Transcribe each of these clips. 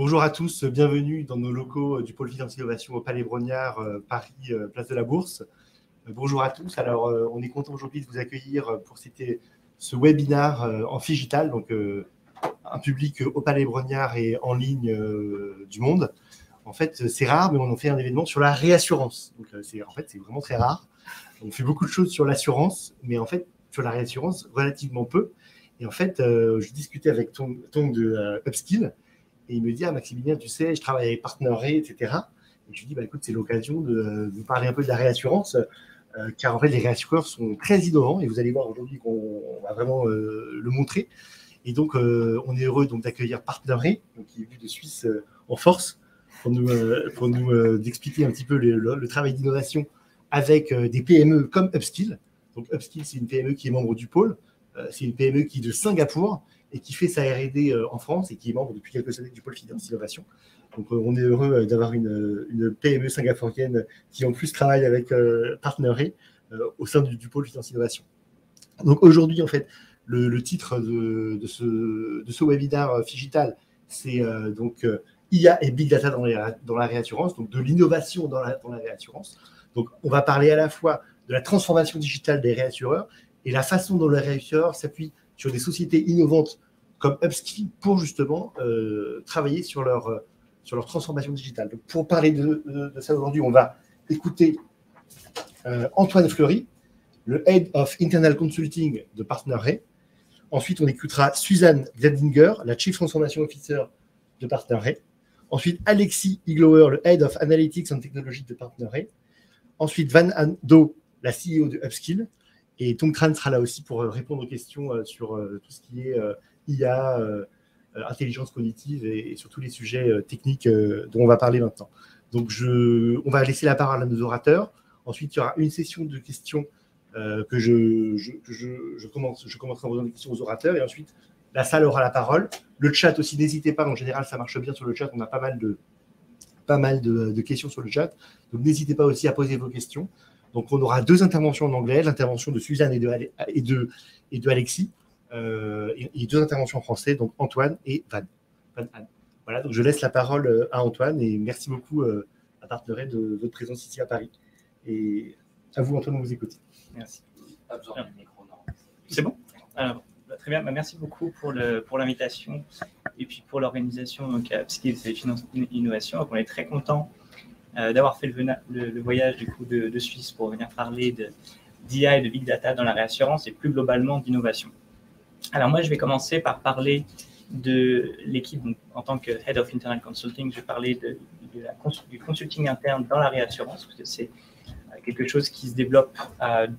Bonjour à tous, bienvenue dans nos locaux du pôle Finance Innovation au Palais Brongniart, Paris, place de la Bourse. Bonjour à tous. Alors, on est content aujourd'hui de vous accueillir pour ce webinaire en Figital, donc un public au Palais Brongniart et en ligne du monde. En fait, c'est rare, mais on en fait un événement sur la réassurance. Donc, c'est vraiment très rare. On fait beaucoup de choses sur l'assurance, mais en fait, sur la réassurance, relativement peu. Et en fait, je discutais avec Tong de Upskill. Et il me dit, Maximilien, tu sais, je travaille avec PartnerRe, etc. Et je lui dis, écoute, c'est l'occasion de vous parler un peu de la réassurance, car en fait, les réassureurs sont très innovants, et vous allez voir aujourd'hui qu'on va vraiment le montrer. Et donc, on est heureux d'accueillir PartnerRe, qui est venu de Suisse en force, pour nous expliquer un petit peu le travail d'innovation avec des PME comme Upskill. Donc, Upskill, c'est une PME qui est membre du pôle. C'est une PME qui est de Singapour et qui fait sa R&D en France et qui est membre depuis quelques années du pôle Finance Innovation. Donc, on est heureux d'avoir une PME singapourienne qui, en plus, travaille avec PartnerRe au sein du pôle Finance Innovation. Donc, aujourd'hui, en fait, le titre de ce webinaire Figital, c'est IA et Big Data dans la réassurance, donc de l'innovation dans la réassurance. Donc, on va parler à la fois de la transformation digitale des réassureurs et la façon dont les réassureurs s'appuient sur des sociétés innovantes comme Upskill pour justement travailler sur leur transformation digitale. Donc, pour parler de ça aujourd'hui, on va écouter Antoine Fleury, le Head of Internal Consulting de PartnerRe. Ensuite, on écoutera Suzanne Gladinger, la Chief Transformation Officer de PartnerRe. Ensuite, Alexis Iglower, le Head of Analytics and Technology de PartnerRe. Ensuite, Van Do, la CEO de Upskill. Et Tong Tran sera là aussi pour répondre aux questions sur tout ce qui est IA, intelligence cognitive et sur tous les sujets techniques dont on va parler maintenant. Donc, on va laisser la parole à nos orateurs. Ensuite, il y aura une session de questions que je commencerai en posant des questions aux orateurs. Et ensuite, la salle aura la parole. Le chat aussi, n'hésitez pas. En général, ça marche bien sur le chat. On a pas mal de questions sur le chat. Donc, n'hésitez pas aussi à poser vos questions. Donc, on aura deux interventions en anglais, l'intervention de Suzanne et de Alexis, et deux interventions en français, donc Antoine et Van Anne. Voilà, donc je laisse la parole à Antoine et merci beaucoup à PartnerRe de votre présence ici à Paris. Et à vous, Antoine, de vous écouter. Merci. C'est bon? Alors, très bien, merci beaucoup pour l'invitation et puis pour l'organisation à Upskill et Finance Innovation. Donc, on est très content d'avoir fait le voyage du coup de Suisse pour venir parler d'IA et de Big Data dans la réassurance et plus globalement d'innovation. Alors moi, je vais commencer par parler de l'équipe. En tant que Head of Internal Consulting, je vais parler du consulting interne dans la réassurance, parce que c'est quelque chose qui se développe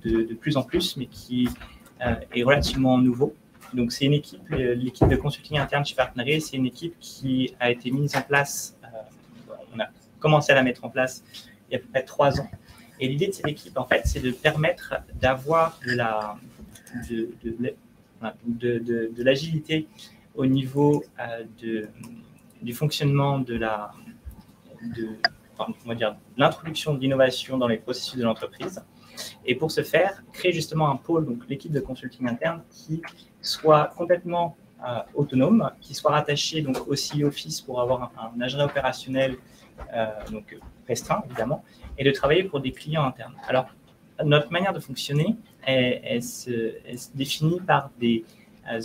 de plus en plus, mais qui est relativement nouveau. Donc c'est une équipe, l'équipe de consulting interne chez PartnerRe, c'est une équipe qui a été mise en place, on a commencé à la mettre en place il y a à peu près 3 ans. Et l'idée de cette équipe, en fait, c'est de permettre d'avoir de l'agilité au niveau du fonctionnement de l'introduction de l'innovation dans les processus de l'entreprise. Et pour ce faire, créer justement un pôle, donc l'équipe de consulting interne, qui soit complètement autonome, qui soit rattaché donc au CEO Office pour avoir un agenda opérationnel donc restreint évidemment, et de travailler pour des clients internes. Alors, notre manière de fonctionner, elle se définit par des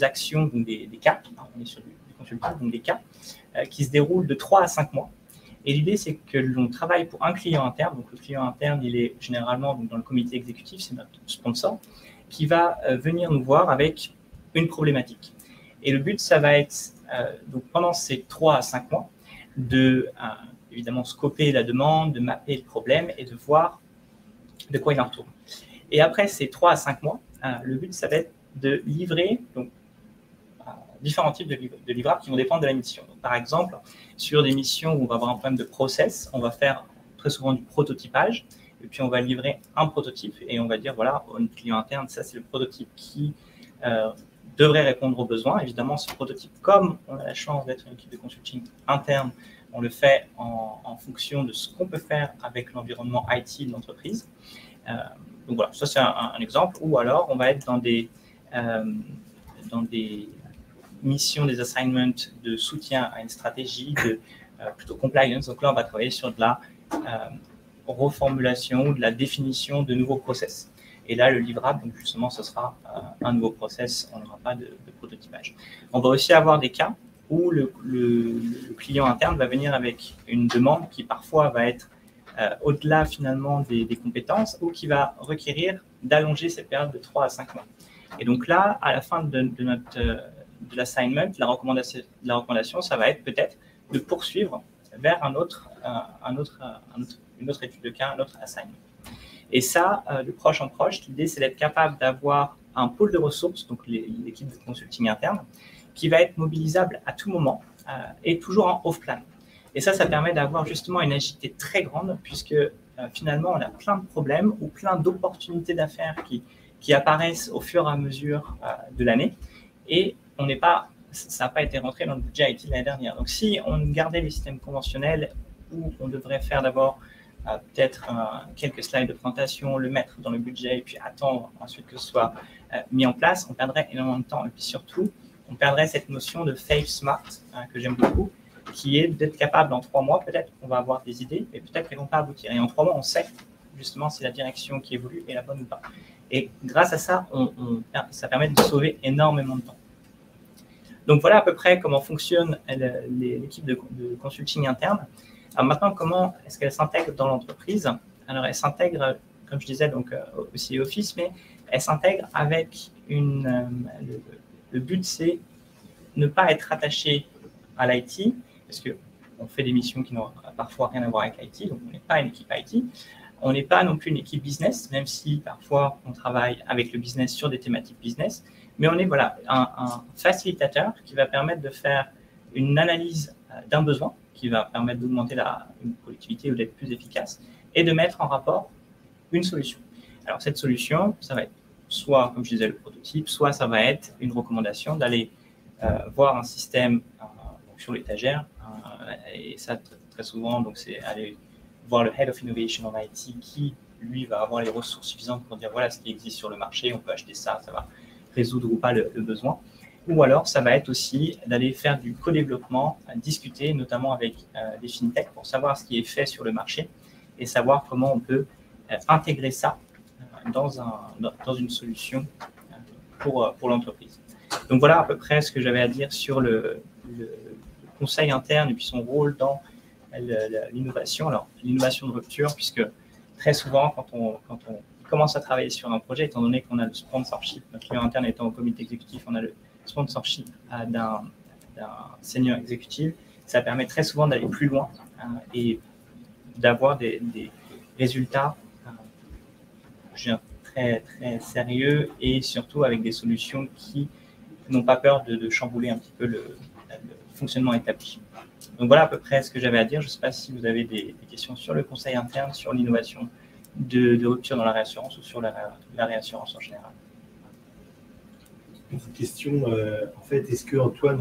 actions, donc des cas, on est sur du consulting, donc des cas qui se déroulent de 3 à 5 mois. Et l'idée, c'est que l'on travaille pour un client interne. Donc, le client interne, il est généralement donc, dans le comité exécutif, c'est notre sponsor, qui va venir nous voir avec une problématique. Et le but, ça va être, donc pendant ces 3 à 5 mois, de évidemment scoper la demande, de mapper le problème et de voir de quoi il en retourne. Et après ces 3 à 5 mois, le but, ça va être de livrer donc, différents types de livrables qui vont dépendre de la mission. Donc, par exemple, sur des missions où on va avoir un problème de process, on va faire très souvent du prototypage, et puis on va livrer un prototype et on va dire, voilà, au client interne, ça c'est le prototype qui devrait répondre aux besoins. Évidemment, ce prototype, comme on a la chance d'être une équipe de consulting interne, on le fait en fonction de ce qu'on peut faire avec l'environnement IT de l'entreprise. Donc voilà, ça c'est un exemple. Ou alors, on va être dans des mission, des assignments de soutien à une stratégie, de plutôt compliance. Donc là, on va travailler sur de la reformulation ou de la définition de nouveaux process. Et là, le livrable, donc justement, ce sera un nouveau process, on n'aura pas de prototypage. On va aussi avoir des cas où le client interne va venir avec une demande qui parfois va être au-delà finalement des compétences ou qui va requérir d'allonger cette période de 3 à 5 mois. Et donc là, à la fin de l'assignment, la recommandation, ça va être peut-être de poursuivre vers une autre étude de cas, un autre assignment. Et ça, de proche en proche, l'idée, c'est d'être capable d'avoir un pôle de ressources, donc l'équipe de consulting interne, qui va être mobilisable à tout moment et toujours en off-plan. Et ça permet d'avoir justement une agilité très grande, puisque finalement, on a plein de problèmes ou plein d'opportunités d'affaires qui apparaissent au fur et à mesure de l'année. Et ça n'a pas été rentré dans le budget IT de l'année dernière. Donc, si on gardait les systèmes conventionnels où on devrait faire d'abord peut-être quelques slides de présentation, le mettre dans le budget et puis attendre ensuite que ce soit mis en place, on perdrait énormément de temps. Et puis surtout, on perdrait cette notion de fail smart que j'aime beaucoup, qui est d'être capable en 3 mois, peut-être qu'on va avoir des idées, mais peut-être qu'elles ne vont pas aboutir. Et en 3 mois, on sait justement si la direction qui évolue est la bonne ou pas. Et grâce à ça, ça permet de sauver énormément de temps. Donc voilà à peu près comment fonctionne l'équipe de consulting interne. Alors maintenant, comment est-ce qu'elle s'intègre dans l'entreprise? Alors elle s'intègre, comme je disais, donc aussi Office, mais elle s'intègre avec le but, c'est ne pas être attaché à l'IT, parce qu'on fait des missions qui n'ont parfois rien à voir avec l'IT, donc on n'est pas une équipe IT. On n'est pas non plus une équipe business, même si parfois on travaille avec le business sur des thématiques business, mais on est un facilitateur qui va permettre de faire une analyse d'un besoin, qui va permettre d'augmenter une productivité ou d'être plus efficace, et de mettre en rapport une solution. Alors cette solution, ça va être soit, comme je disais, le prototype, soit ça va être une recommandation d'aller voir un système sur l'étagère, et ça très souvent, donc c'est aller voir le Head of Innovation en IT qui, lui, va avoir les ressources suffisantes pour dire voilà ce qui existe sur le marché, on peut acheter ça, ça va résoudre ou pas le besoin. Ou alors, ça va être aussi d'aller faire du co-développement, discuter notamment avec des fintechs pour savoir ce qui est fait sur le marché et savoir comment on peut intégrer ça dans une solution pour l'entreprise. Donc voilà à peu près ce que j'avais à dire sur le conseil interne et puis son rôle dans l'innovation. Alors, l'innovation de rupture, puisque très souvent, quand on commence à travailler sur un projet, étant donné qu'on a le sponsorship, notre client interne étant au comité exécutif, on a le sponsorship d'un senior exécutif, ça permet très souvent d'aller plus loin et d'avoir des résultats très, très sérieux et surtout avec des solutions qui n'ont pas peur de chambouler un petit peu le fonctionnement établi. Donc voilà à peu près ce que j'avais à dire. Je ne sais pas si vous avez des questions sur le conseil interne, sur l'innovation de rupture dans la réassurance ou sur la réassurance en général. Une question, en fait, est-ce que Antoine,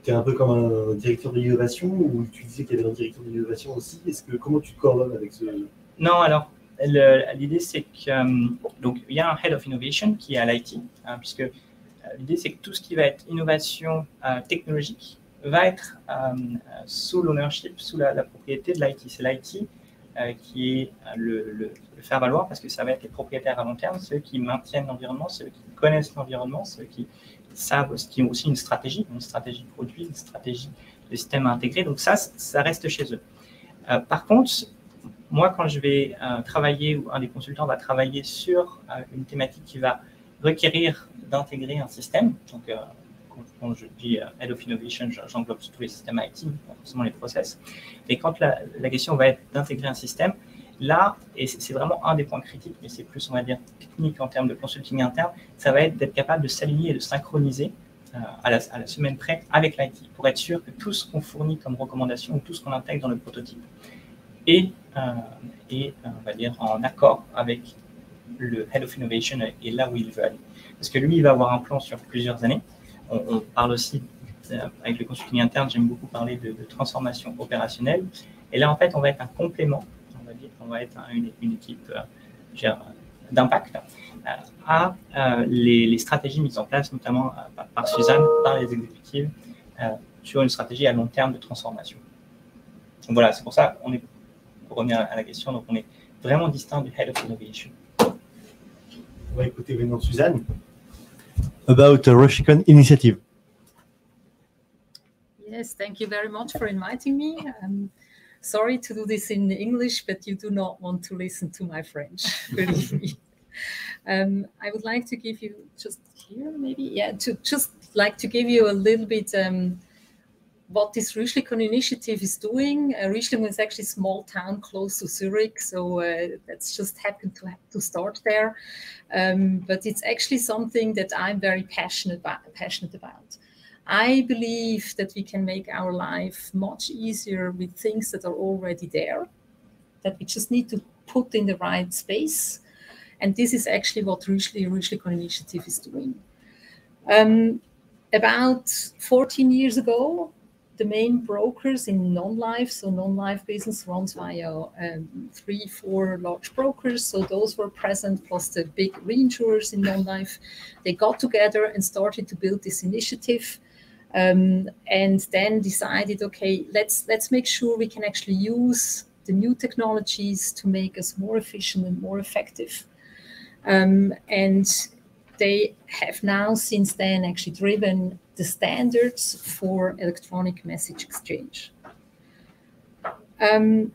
tu es un peu comme un directeur de l'innovation ou tu disais qu'il y avait un directeur de l'innovation aussi? Comment tu te coordonnes avec ce... Non, alors l'idée c'est que donc il y a un Head of Innovation qui est à l'IT, puisque l'idée c'est que tout ce qui va être innovation technologique va être sous l'ownership, sous la propriété de l'IT. C'est l'IT qui est le faire valoir parce que ça va être les propriétaires à long terme, ceux qui maintiennent l'environnement, ceux qui connaissent l'environnement, ceux qui savent, qui ont aussi une stratégie produit, une stratégie de système à intégrer. Donc ça reste chez eux. Par contre, moi, quand je vais travailler, ou un des consultants va travailler sur une thématique qui va requérir d'intégrer un système, donc quand je dis Head of Innovation, j'englobe tous les systèmes IT, pas forcément les process. Et quand la question va être d'intégrer un système, là, et c'est vraiment un des points critiques, mais c'est plus, on va dire, technique en termes de consulting interne, ça va être d'être capable de s'aligner et de synchroniser à la semaine près avec l'IT pour être sûr que tout ce qu'on fournit comme recommandation ou tout ce qu'on intègre dans le prototype est, on va dire, en accord avec le Head of Innovation et là où il veut aller. Parce que lui, il va avoir un plan sur plusieurs années. On parle aussi, avec le consulting interne, j'aime beaucoup parler de transformation opérationnelle. Et là, en fait, on va être un complément, on va être une équipe d'impact. à les stratégies mises en place, notamment par Suzanne, par les exécutives, sur une stratégie à long terme de transformation. Donc voilà, c'est pour ça qu'on est, pour revenir à la question, donc on est vraiment distinct du Head of Innovation. On va écouter maintenant Suzanne. About the Russian initiative. Yes, thank you very much for inviting me. Sorry to do this in English, but you do not want to listen to my French, believe me. I would like to give you just here, maybe, yeah, to just like to give you a little bit what this Rüschlikon initiative is doing. Rüschlikon is actually a small town close to Zurich, so that's just happened to start there. But it's actually something that I'm very passionate about. I believe that we can make our life much easier with things that are already there, that we just need to put in the right space. And this is actually what Rüschlikon initiative is doing. About 14 years ago, the main brokers in non-life, so non-life business runs via 3-4 large brokers. So those were present, plus the big reinsurers in non-life. They got together and started to build this initiative. And then decided, okay, let's make sure we can actually use the new technologies to make us more efficient and more effective. And they have now since then actually driven the standards for electronic message exchange. It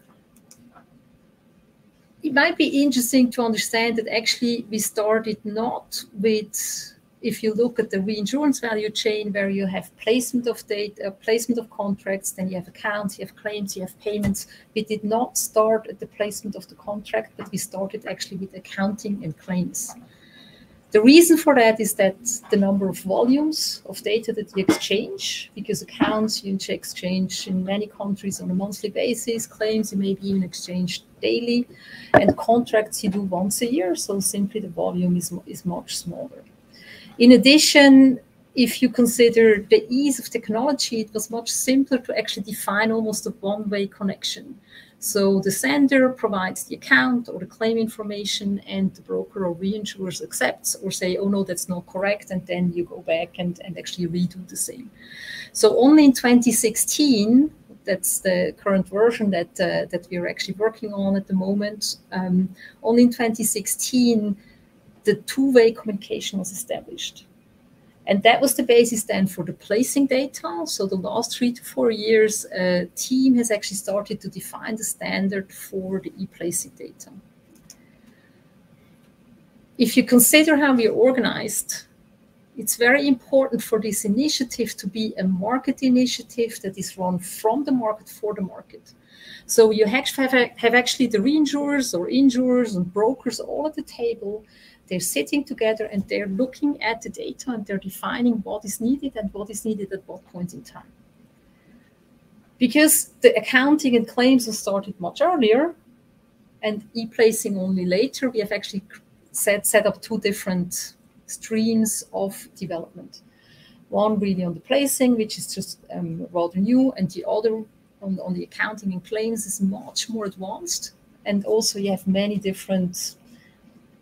might be interesting to understand that actually we started not with, if you look at the reinsurance value chain where you have placement of data, placement of contracts, then you have accounts, you have claims, you have payments. We did not start at the placement of the contract, but we started actually with accounting and claims. The reason for that is that the number of volumes of data that you exchange, because accounts you exchange in many countries on a monthly basis, claims you maybe even exchange daily, and contracts you do once a year, so simply the volume is much smaller. In addition, if you consider the ease of technology, it was much simpler to actually define almost a one-way connection. So the sender provides the account or the claim information, and the broker or reinsurers accepts or say, oh no, that's not correct, and then you go back and actually redo the same. So only in 2016, that's the current version that we're actually working on at the moment, only in 2016, the two-way communication was established. And that was the basis then for the placing data. So the last 3 to 4 years, a team has actually started to define the standard for the e-placing data. If you consider how we are organized, it's very important for this initiative to be a market initiative that is run from the market for the market. So you have actually the reinsurers or insurers and brokers all at the table. They're sitting together and they're looking at the data and they're defining what is needed and what is needed at what point in time. Because the accounting and claims have started much earlier and e-placing only later, we have actually set up 2 different streams of development. One really on the placing, which is just rather new, and the other on the accounting and claims is much more advanced. And also you have many different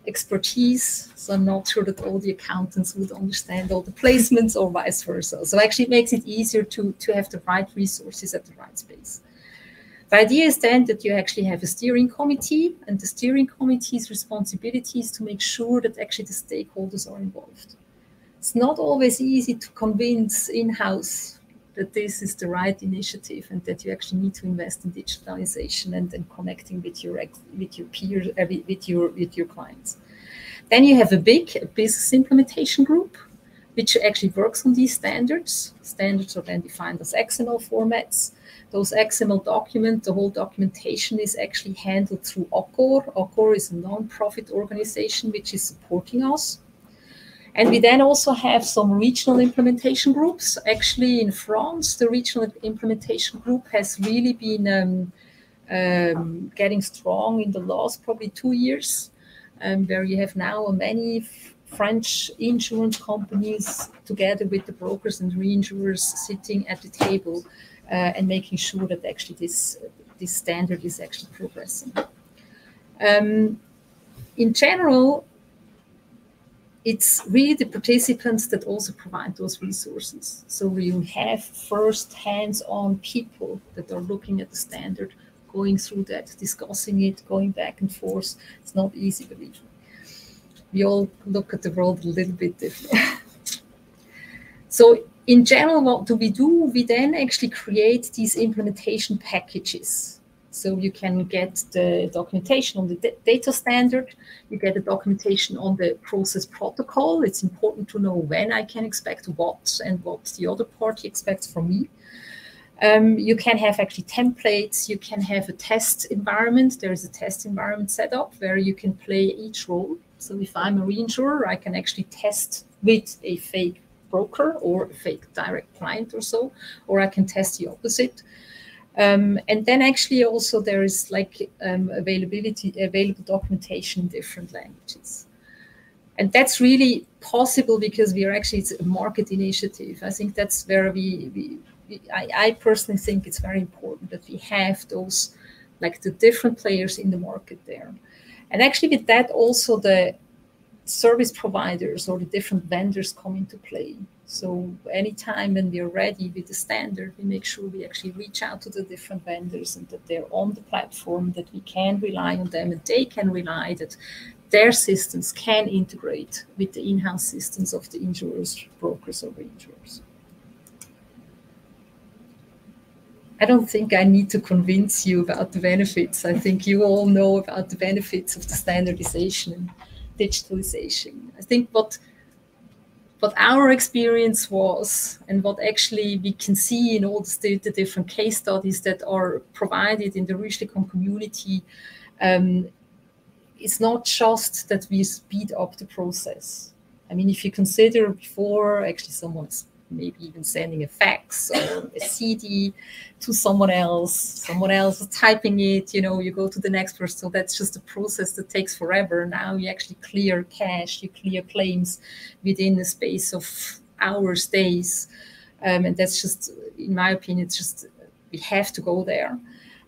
expertise, so I'm not sure that all the accountants would understand all the placements or vice versa. So actually it makes it easier to have the right resources at the right space. The idea is then that you actually have a steering committee, and the steering committee's responsibility is to make sure that actually the stakeholders are involved. It's not always easy to convince in-house that this is the right initiative and that you actually need to invest in digitalization and connecting with your peers, with your clients. Then you have a big business implementation group, which actually works on these standards. Standards are then defined as XML formats. Those XML documents, the whole documentation is actually handled through OCOR. OCOR is a non-profit organization which is supporting us. And we then also have some regional implementation groups. Actually, in France, the regional implementation group has really been getting strong in the last probably 2 years, where you have now many French insurance companies together with the brokers and reinsurers sitting at the table and making sure that actually this standard is actually progressing. In general, it's really the participants that also provide those resources. So you have first hands-on people that are looking at the standard, going through that, discussing it, going back and forth. It's not easy, believe me. We all look at the world a little bit different. So in general, what do? We then actually create these implementation packages. So you can get the documentation on the data standard, you get the documentation on the process protocol. It's important to know when I can expect what and what the other party expects from me. You can have actually templates, you can have a test environment. There is a test environment set up where you can play each role. So if I'm a reinsurer, I can actually test with a fake broker or a fake direct client or so, or I can test the opposite. And then actually also there is like available documentation in different languages. And that's really possible because we are actually, it's a market initiative. I think that's where I personally think it's very important that we have those, like the different players in the market there. And actually with that also the service providers or the different vendors come into play. So anytime when we are ready with the standard, we make sure we actually reach out to the different vendors and that they're on the platform, that we can rely on them and they can rely that their systems can integrate with the in-house systems of the insurers, brokers, or reinsurers. I don't think I need to convince you about the benefits. I think you all know about the benefits of the standardization and digitalization. I think what our experience was, and what actually we can see in all the different case studies that are provided in the Rüschlikon community, it's not just that we speed up the process. I mean, if you consider before, actually someone's maybe even sending a fax or a CD to someone else is typing it, you go to the next person. So that's just a process that takes forever. Now you actually clear cash, you clear claims within the space of hours, days. And that's just, in my opinion, it's just, we have to go there.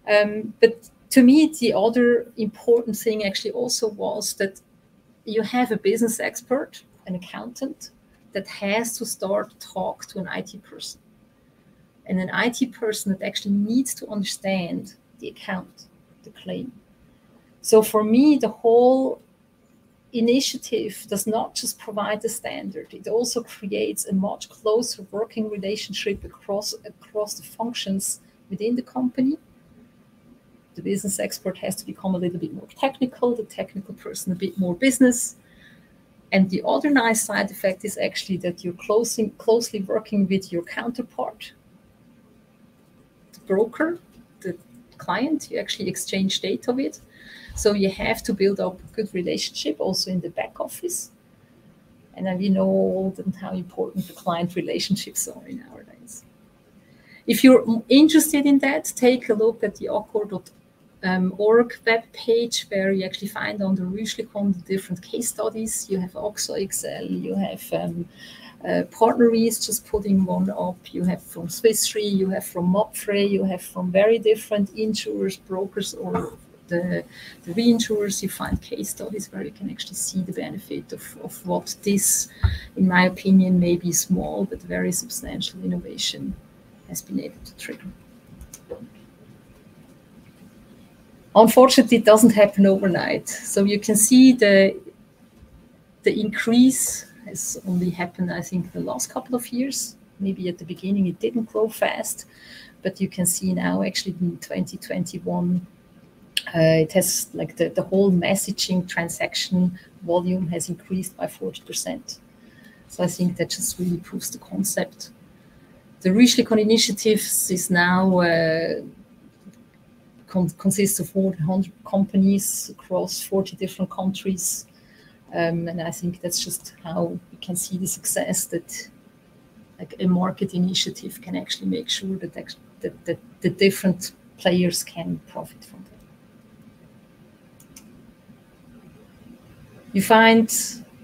But to me, the other important thing actually also was that you have a business expert, an accountant, that has to talk to an IT person. And an IT person that actually needs to understand the account, the claim. So for me, the whole initiative does not just provide the standard, it also creates a much closer working relationship across the functions within the company. The business expert has to become a little bit more technical, the technical person a bit more business. And the other nice side effect is actually that you're closely working with your counterpart, the broker, the client, you actually exchange data with. So you have to build up a good relationship also in the back office. And then we know all how important the client relationships are nowadays. If you're interested in that, take a look at the Accor.org web page, where you actually find on the Rüschlikon the different case studies. You have OXO XL, you have PartnerRe just putting one up, you have from Swiss Re, you have from Mapfre, you have from very different insurers, brokers, or the reinsurers. You find case studies where you can actually see the benefit of what this, in my opinion, may be small but very substantial innovation has been able to trigger. Unfortunately, it doesn't happen overnight. So you can see the increase has only happened, I think, the last couple of years. Maybe at the beginning it didn't grow fast, but you can see now actually in 2021, it has like the whole messaging transaction volume has increased by 40%. So I think that just really proves the concept. The Rüschlikon initiatives is now consists of more than 100 companies across 40 different countries. And I think that's just how we can see the success that like a market initiative can actually make sure that the different players can profit from that. You find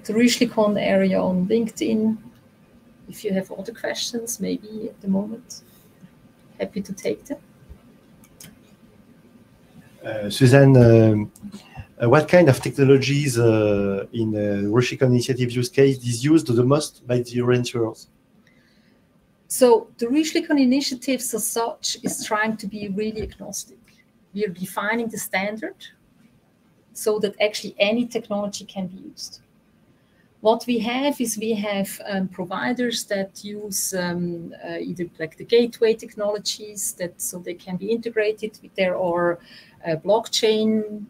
the Rüschlikon area on LinkedIn. If you have other questions, maybe at the moment, happy to take them. Suzanne, what kind of technologies in RushiCon initiative use case is used the most by the reinsurers? So the RushiCon initiatives as such is trying to be really agnostic. We are defining the standard so that actually any technology can be used. What we have is we have providers that use either like the gateway technologies that so they can be integrated. There are blockchain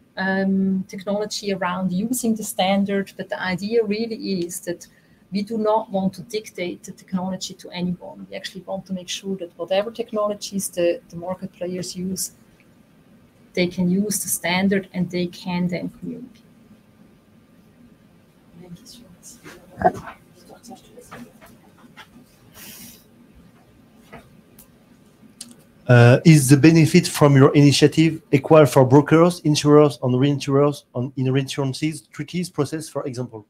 technology around using the standard, but the idea really is that we do not want to dictate the technology to anyone. We actually want to make sure that whatever technologies the market players use, they can use the standard and they can then communicate. Is the benefit from your initiative equal for brokers, insurers, and reinsurers in reinsurances treaties process, for example?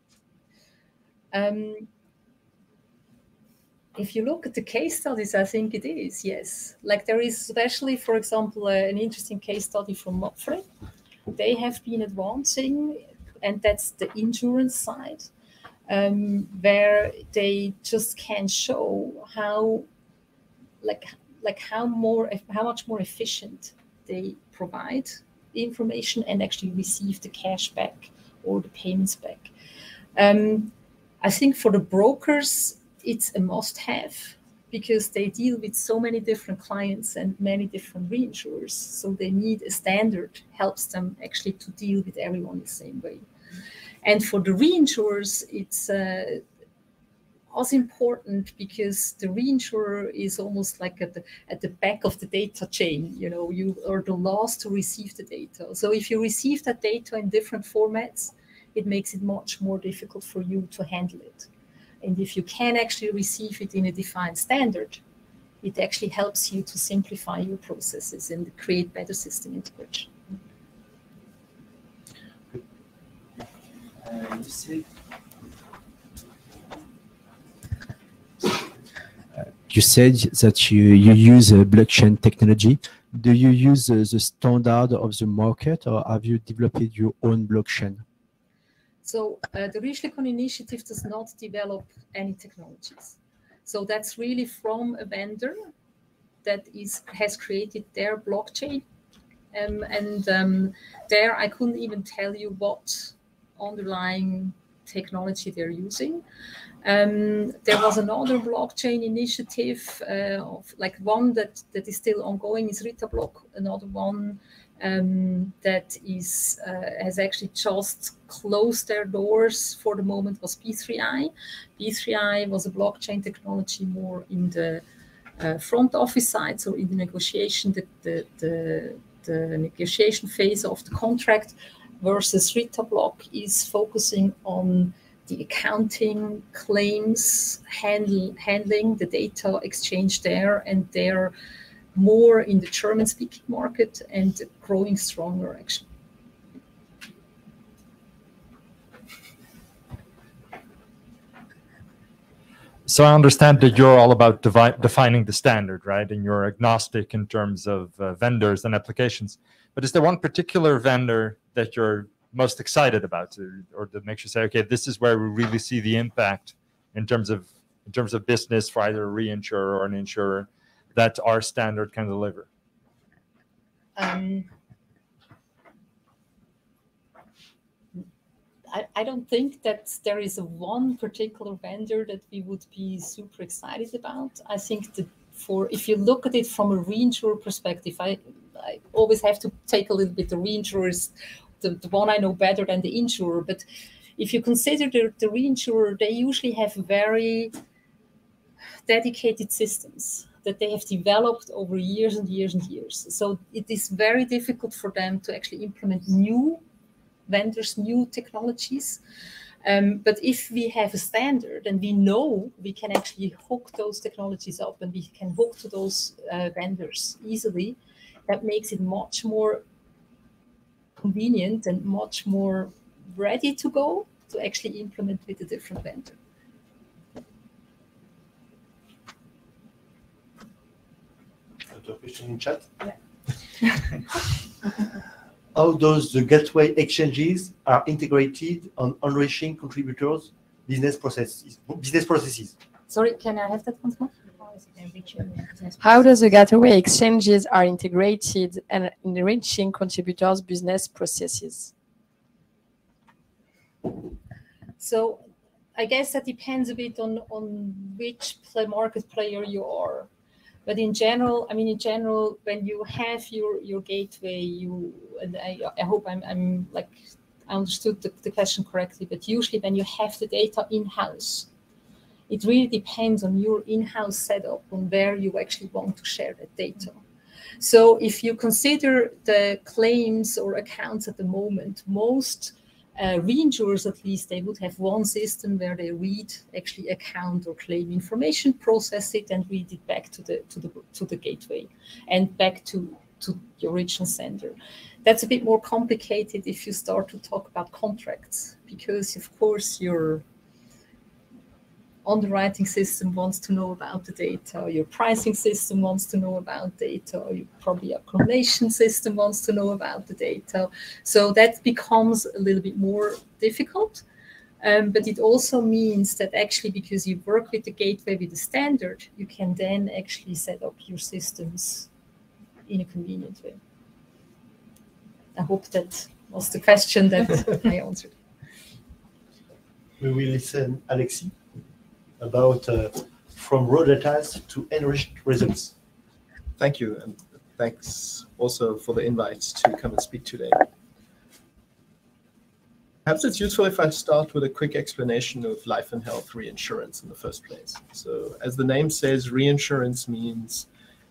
If you look at the case studies, I think it is, yes. Like there is especially, for example, an interesting case study from Mapfre. They have been advancing, and that's the insurance side, where they just can show how, how much more efficient they provide the information and actually receive the cash back or the payments back. I think for the brokers, it's a must-have because they deal with so many different clients and many different reinsurers. So they need a standard, helps them actually to deal with everyone the same way. And for the reinsurers, it's as important because the reinsurer is almost like at the back of the data chain. You know, you are the last to receive the data. So if you receive that data in different formats, it makes it much more difficult for you to handle it. And if you can actually receive it in a defined standard, it actually helps you to simplify your processes and create better system integration. You said that you use blockchain technology. Do you use the standard of the market, or have you developed your own blockchain? So the RushiCon initiative does not develop any technologies. So that's really from a vendor that has created their blockchain. There I couldn't even tell you what underlying technology they're using. There was another blockchain initiative, one that is still ongoing is RitaBlock. Another one that has actually just closed their doors for the moment was B3I. B3I was a blockchain technology more in the front office side, so in the negotiation, the negotiation phase of the contract, versus RitaBlock is focusing on the accounting, claims, handling the data exchange there, and they're more in the German-speaking market and growing stronger, actually. So I understand that you're all about defining the standard, right? And you're agnostic in terms of vendors and applications. But is there one particular vendor that you're most excited about, or that makes you say, okay, this is where we really see the impact in terms of business for either a reinsurer or an insurer that our standard can deliver? I don't think that there is one particular vendor that we would be super excited about. I think that if you look at it from a reinsurer perspective, I always have to take a little bit the reinsurers, the one I know better than the insurer. But if you consider the reinsurer, they usually have very dedicated systems that they have developed over years and years and years. So it is very difficult for them to actually implement new vendors, new technologies. But if we have a standard and we know we can actually hook those technologies up and we can hook to those vendors easily, that makes it much more convenient and much more ready to go to actually implement with a different vendor. Another question in chat? Yeah. how those the gateway exchanges are integrated on enriching contributors' business processes. Sorry, can I have that once more? How does the gateway exchanges are integrated and enriching contributors' business processes? So I guess that depends a bit on which market player you are. But in general, when you have your gateway, and I hope I'm like I understood the question correctly. But usually, when you have the data in-house, it really depends on your in-house setup on where you actually want to share that data. So if you consider the claims or accounts at the moment, most reinsurers, at least, they would have one system where they read actually account or claim information, process it, and read it back to the gateway and back to the original sender. That's a bit more complicated if you start to talk about contracts, because of course your underwriting system wants to know about the data, your pricing system wants to know about data, your probably accumulation system wants to know about the data. So that becomes a little bit more difficult. But it also means that actually, because you work with the gateway with the standard, you can then actually set up your systems in a convenient way. I hope that was the question that I answered. We will listen, Alexis, about from raw data to enriched results. Thank you, and thanks also for the invite to come and speak today. Perhaps it's useful if I start with a quick explanation of life and health reinsurance in the first place. So as the name says, reinsurance means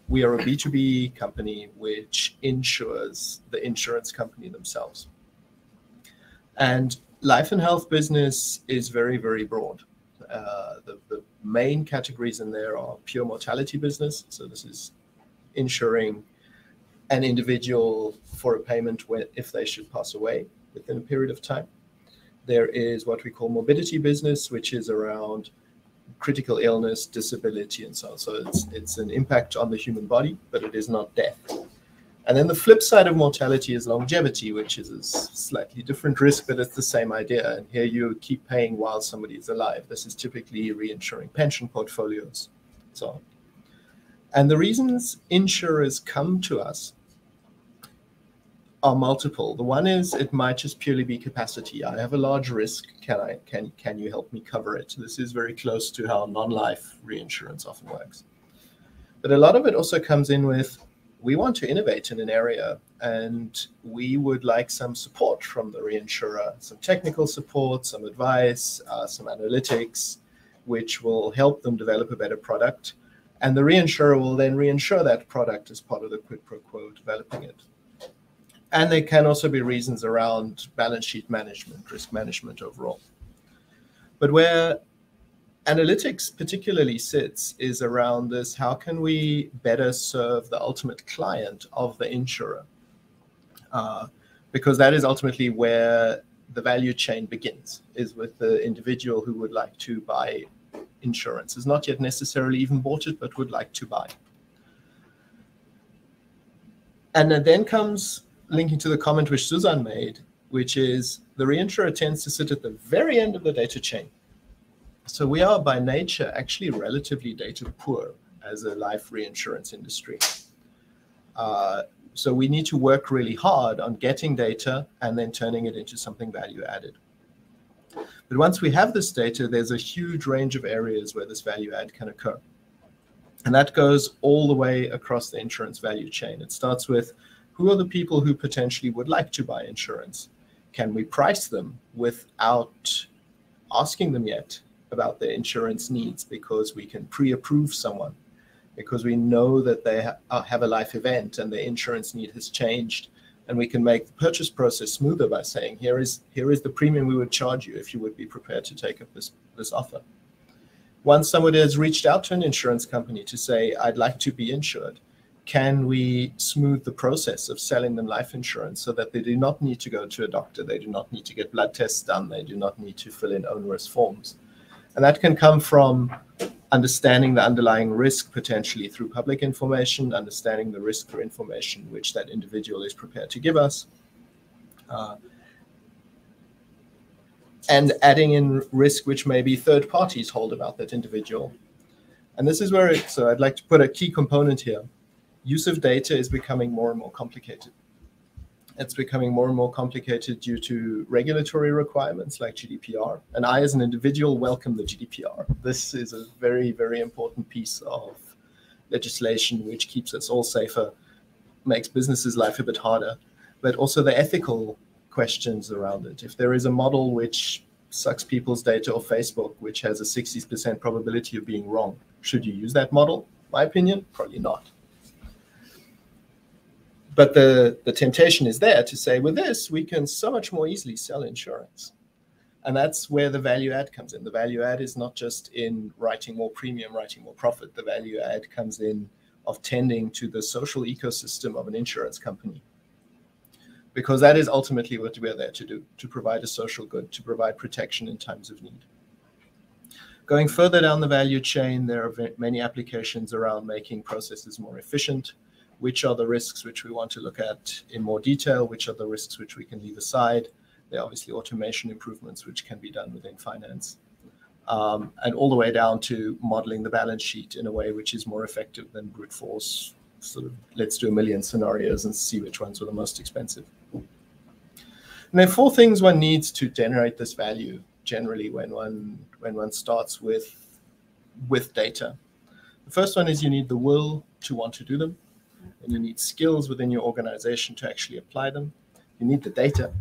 we are a B2B company which insures the insurance company themselves. And life and health business is very, very broad. The main categories in there are pure mortality business. So this is insuring an individual for a payment if they should pass away within a period of time. There is what we call morbidity business, which is around critical illness, disability, and so on. So it's an impact on the human body, but it is not death. And then the flip side of mortality is longevity, which is a slightly different risk, but it's the same idea. And here you keep paying while somebody is alive. This is typically reinsuring pension portfolios, and so on. And the reasons insurers come to us are multiple. The one is it might just purely be capacity. I have a large risk. Can you help me cover it? This is very close to how non-life reinsurance often works. But a lot of it also comes in with, we want to innovate in an area and we would like some support from the reinsurer, some technical support, some advice, some analytics, which will help them develop a better product. And the reinsurer will then reinsure that product as part of the quid pro quo developing it. And there can also be reasons around balance sheet management, risk management overall. But where analytics particularly sits is around this: how can we better serve the ultimate client of the insurer? Because that is ultimately where the value chain begins, is with the individual who would like to buy insurance, has not yet necessarily even bought it, but would like to buy. And then comes linking to the comment which Susan made, which is the reinsurer tends to sit at the very end of the data chain. So we are by nature actually relatively data poor as a life reinsurance industry. So we need to work really hard on getting data and then turning it into something value added. But once we have this data, there's a huge range of areas where this value add can occur. And that goes all the way across the insurance value chain. It starts with, who are the people who potentially would like to buy insurance? Can we price them without asking them yet about their insurance needs, because we can pre-approve someone, because we know that they have a life event and their insurance need has changed, and we can make the purchase process smoother by saying, here is the premium we would charge you if you would be prepared to take up this offer. Once somebody has reached out to an insurance company to say, I'd like to be insured, can we smooth the process of selling them life insurance so that they do not need to go to a doctor, they do not need to get blood tests done, they do not need to fill in onerous forms? And that can come from understanding the underlying risk potentially through public information, understanding the risk through information which that individual is prepared to give us, and adding in risk which maybe third parties hold about that individual. And this is where so I'd like to put a key component here. Use of data is becoming more and more complicated. It's becoming more and more complicated due to regulatory requirements like GDPR. And I, as an individual, welcome the GDPR. This is a very, very important piece of legislation which keeps us all safer, makes businesses' life a bit harder, but also the ethical questions around it. If there is a model which sucks people's data off Facebook, which has a 60% probability of being wrong, should you use that model? My opinion, probably not. But the temptation is there to say, with this, we can so much more easily sell insurance. And that's where the value add comes in. The value add is not just in writing more premium, writing more profit. The value add comes in of tending to the social ecosystem of an insurance company. Because that is ultimately what we're there to do, to provide a social good, to provide protection in times of need. Going further down the value chain, there are many applications around making processes more efficient. Which are the risks which we want to look at in more detail? Which are the risks which we can leave aside? There are obviously automation improvements which can be done within finance. And all the way down to modeling the balance sheet in a way which is more effective than brute force. Sort of, let's do 1 million scenarios and see which ones are the most expensive. And there are 4 things one needs to generate this value generally when one starts with data. The first one is you need the will to want to do them. And you need skills within your organization to actually apply them. You need the data,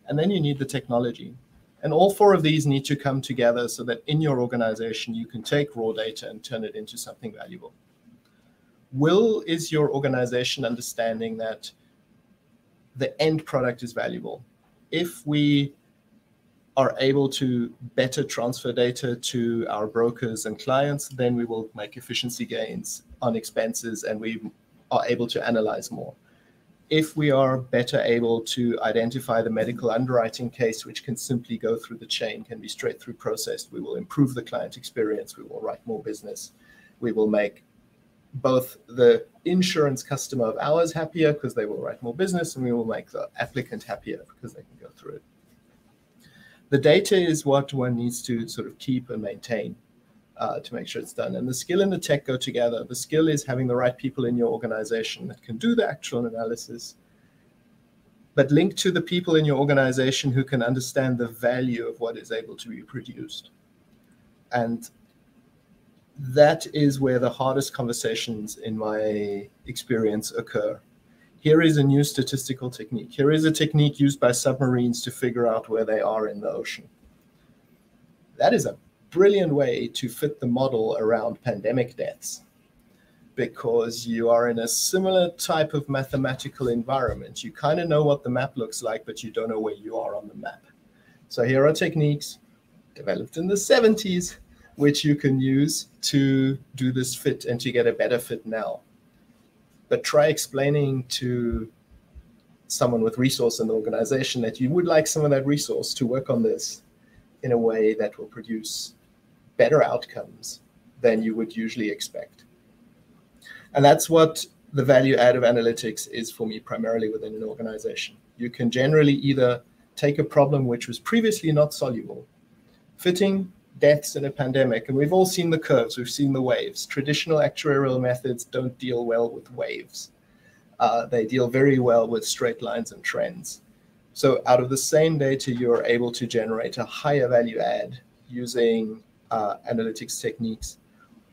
and then you need the technology. And all 4 of these need to come together so that in your organization, you can take raw data and turn it into something valuable. Will is your organization understanding that the end product is valuable. If we are able to better transfer data to our brokers and clients, then we will make efficiency gains on expenses, and we are able to analyze more. If we are better able to identify the medical underwriting case, which can simply go through the chain, can be straight through processed, we will improve the client experience, we will write more business, we will make both the insurance customer of ours happier because they will write more business, and we will make the applicant happier because they can go through it. The data is what one needs to sort of keep and maintain. To make sure it's done. And the skill and the tech go together. The skill is having the right people in your organization that can do the actual analysis, but linked to the people in your organization who can understand the value of what is able to be produced. And that is where the hardest conversations in my experience occur. Here is a new statistical technique. Here is a technique used by submarines to figure out where they are in the ocean. That is a brilliant way to fit the model around pandemic deaths, because you are in a similar type of mathematical environment. You kind of know what the map looks like, but you don't know where you are on the map. So here are techniques developed in the 70s, which you can use to do this fit and to get a better fit now. But try explaining to someone with resource in the organization that you would like some of that resource to work on this in a way that will produce better outcomes than you would usually expect. And that's what the value add of analytics is for me, primarily within an organization. You can generally either take a problem which was previously not soluble, fitting deaths in a pandemic, and we've all seen the curves, we've seen the waves. Traditional actuarial methods don't deal well with waves. They deal very well with straight lines and trends. So out of the same data, you're able to generate a higher value add using analytics techniques,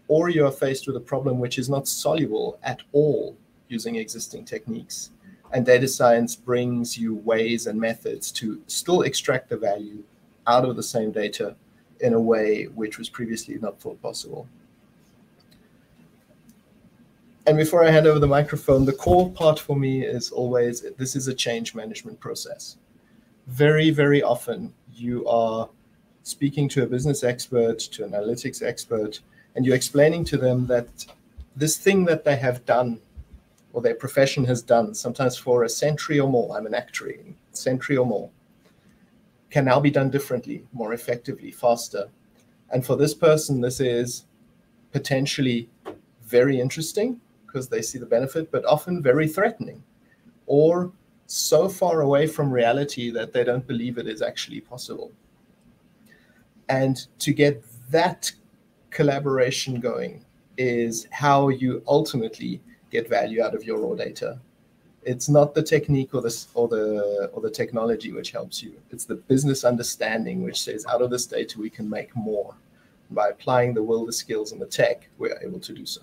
or you're faced with a problem which is not soluble at all using existing techniques. And data science brings you ways and methods to still extract the value out of the same data in a way which was previously not thought possible. And before I hand over the microphone, the core part for me is always, this is a change management process. Very, very often you are speaking to a business expert, to an analytics expert, and you're explaining to them that this thing that they have done or their profession has done, sometimes for a century or more, I'm an actuary, century or more, can now be done differently, more effectively, faster. And for this person, this is potentially very interesting because they see the benefit, but often very threatening, or so far away from reality that they don't believe it is actually possible. And to get that collaboration going is how you ultimately get value out of your raw data. It's not the technique or the technology which helps you. It's the business understanding which says, out of this data we can make more. By applying the will, the skills, and the tech, we're able to do so.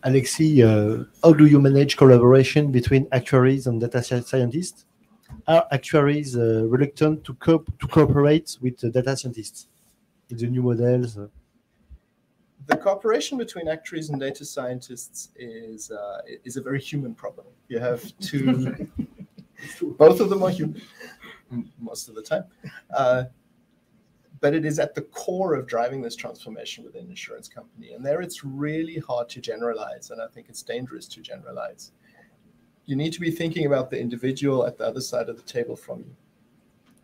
Alexis, how do you manage collaboration between actuaries and data scientists? Are actuaries reluctant to cooperate with the data scientists with the new models? The cooperation between actuaries and data scientists is a very human problem. You have to, both of them are human most of the time. But it is at the core of driving this transformation within an insurance company. And there it's really hard to generalize, and I think it's dangerous to generalize. You need to be thinking about the individual at the other side of the table from you.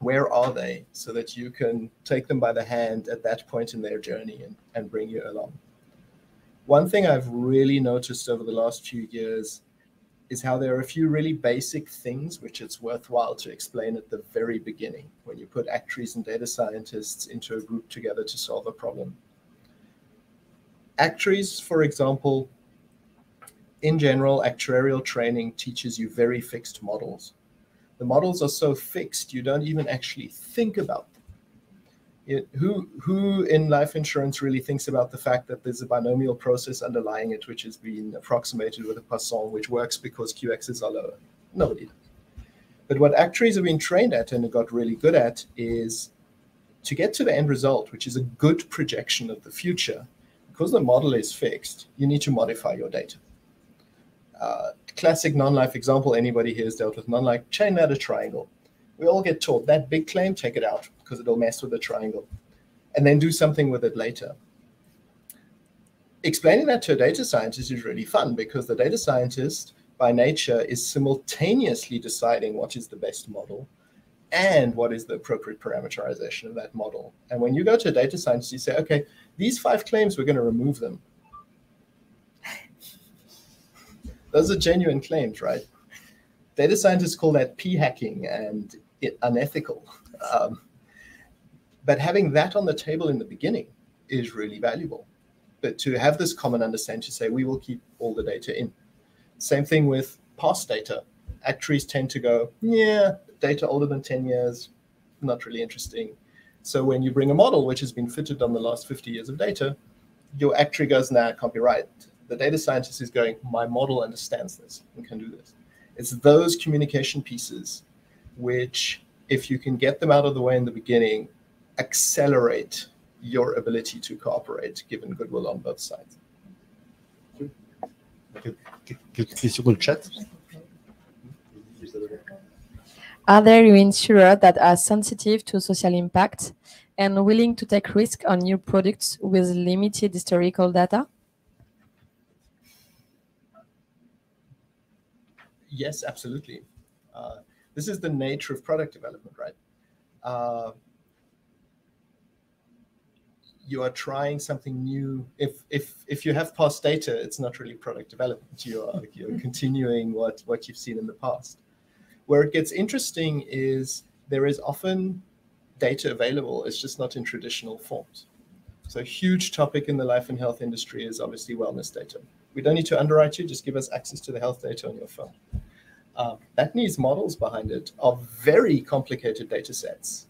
Where are they, so that you can take them by the hand at that point in their journey and bring you along. One thing I've really noticed over the last few years is how there are a few really basic things which it's worthwhile to explain at the very beginning when you put actuaries and data scientists into a group together to solve a problem. Actuaries, for example, in general, actuarial training teaches you very fixed models. The models are so fixed, you don't even actually think about them. Who in life insurance really thinks about the fact that there's a binomial process underlying it, which has been approximated with a Poisson, which works because QXs are lower? Nobody does. But what actuaries have been trained at and got really good at is to get to the end result, which is a good projection of the future. Because the model is fixed, you need to modify your data. Classic non-life example, anybody here has dealt with non-life, chain ladder triangle. We all get taught that big claim, take it out because it'll mess with the triangle, and then do something with it later. Explaining that to a data scientist is really fun because the data scientist by nature is simultaneously deciding what is the best model and what is the appropriate parameterization of that model. And when you go to a data scientist, you say, okay, these 5 claims, we're going to remove them. Those are genuine claims, right? Data scientists call that p-hacking and unethical. But having that on the table in the beginning is really valuable. But to have this common understanding to say, we will keep all the data in. Same thing with past data. Actuaries tend to go, yeah, data older than 10 years, not really interesting. So when you bring a model which has been fitted on the last 50 years of data, your actuary goes, nah, it can't be right. The data scientist is going, my model understands this and can do this. It's those communication pieces which, if you can get them out of the way in the beginning, accelerate your ability to cooperate, given goodwill on both sides. Quelques questions dans le chat. Are there insurers that are sensitive to social impact and willing to take risk on new products with limited historical data? Yes, absolutely. This is the nature of product development, right? You are trying something new. If you have past data, it's not really product development. You're continuing what you've seen in the past. Where it gets interesting is there is often data available. It's just not in traditional forms. So a huge topic in the life and health industry is obviously wellness data. We don't need to underwrite you, just give us access to the health data on your phone. That needs models behind it of very complicated data sets.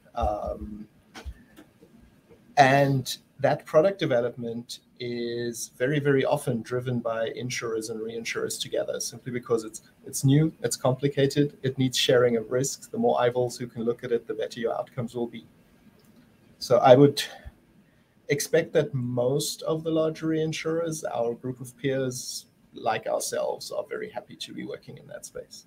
And that product development is very, very often driven by insurers and reinsurers together, simply because it's new, it's complicated, it needs sharing of risks. The more eyeballs who can look at it, the better your outcomes will be. So I would expect that most of the larger reinsurers, our group of peers like ourselves, are very happy to be working in that space.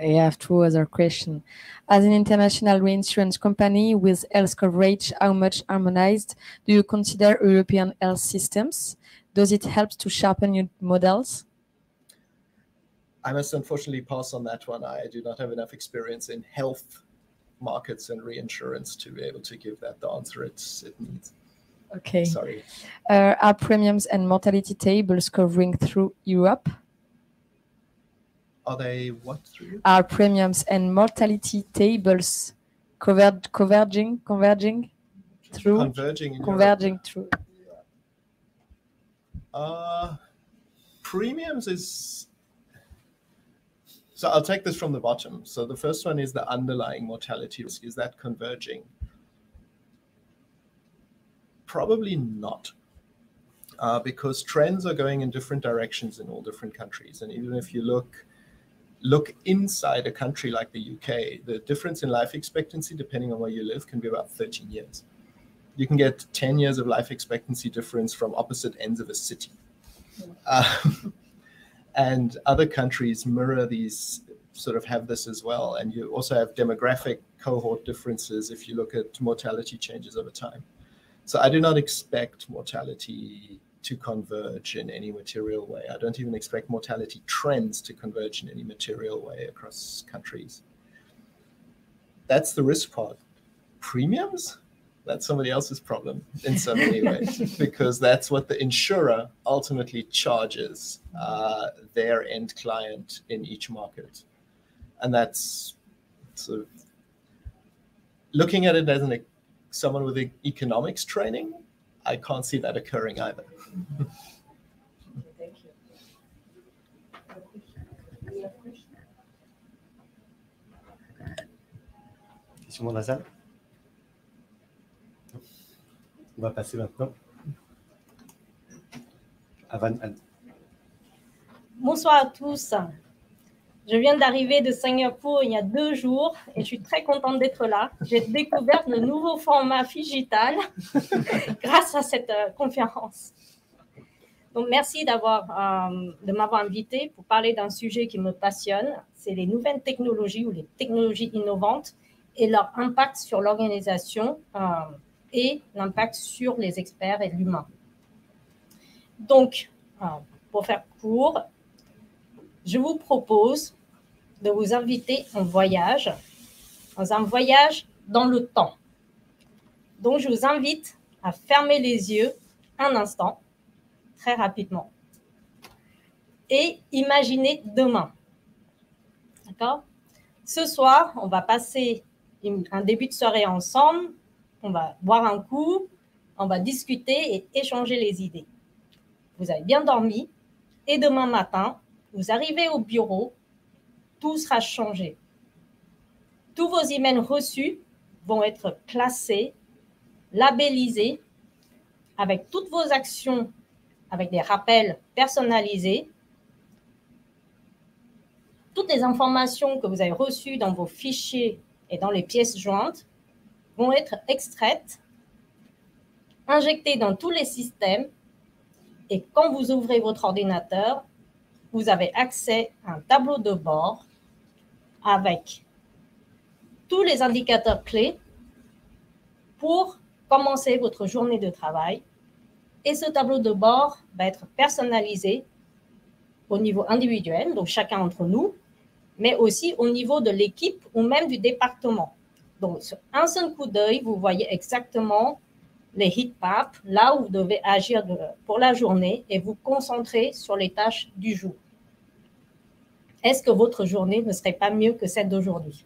I have 2 other questions. As an international reinsurance company with health coverage, how much harmonized do you consider European health systems? Does it help to sharpen your models? I must unfortunately pass on that one. I do not have enough experience in health markets and reinsurance to be able to give that the answer it needs. Okay. Sorry. Are premiums and mortality tables covering through Europe? Are they what through? Are premiums and mortality tables converging through? Converging in Converging through. Premiums is... So I'll take this from the bottom. So the first one is the underlying mortality risk. Is that converging? Probably not. Because trends are going in different directions in all different countries. And even if you look inside a country like the UK, the difference in life expectancy, depending on where you live, can be about 13 years. You can get 10 years of life expectancy difference from opposite ends of a city. And other countries mirror these, sort of have this as well. And you also have demographic cohort differences if you look at mortality changes over time. So I do not expect mortality to converge in any material way. I don't even expect mortality trends to converge in any material way across countries. That's the risk part. Premiums? That's somebody else's problem in so many ways, because that's what the insurer ultimately charges their end client in each market. And that's sort of looking at it as someone with economics training, I can't see that occurring either. Thank you. Question dans la salle? On va passer maintenant à Van Anne. Bonsoir à tous. Je viens d'arriver de Singapour il y a 2 jours et je suis très contente d'être là. J'ai découvert le nouveau format Figital grâce à cette conférence. Donc, merci de m'avoir invité pour parler d'un sujet qui me passionne. C'est les nouvelles technologies ou les technologies innovantes et leur impact sur l'organisation et l'impact sur les experts et l'humain. Donc, pour faire court, je vous propose de vous inviter en voyage, dans un voyage dans le temps. Donc, je vous invite à fermer les yeux un instant, très rapidement, et imaginer demain. D'accord? Ce soir, on va passer un début de soirée ensemble, on va boire un coup, on va discuter et échanger les idées. Vous avez bien dormi et demain matin, vous arrivez au bureau, tout sera changé. Tous vos emails reçus vont être classés, labellisés, avec toutes vos actions, avec des rappels personnalisés. Toutes les informations que vous avez reçues dans vos fichiers et dans les pièces jointes vont être extraites, injectées dans tous les systèmes. Et quand vous ouvrez votre ordinateur, vous avez accès à un tableau de bord avec tous les indicateurs clés pour commencer votre journée de travail. Et ce tableau de bord va être personnalisé au niveau individuel, donc chacun d'entre nous, mais aussi au niveau de l'équipe ou même du département. Donc, sur un seul coup d'œil, vous voyez exactement les heat maps, là où vous devez agir pour la journée et vous concentrer sur les tâches du jour. Est-ce que votre journée ne serait pas mieux que celle d'aujourd'hui?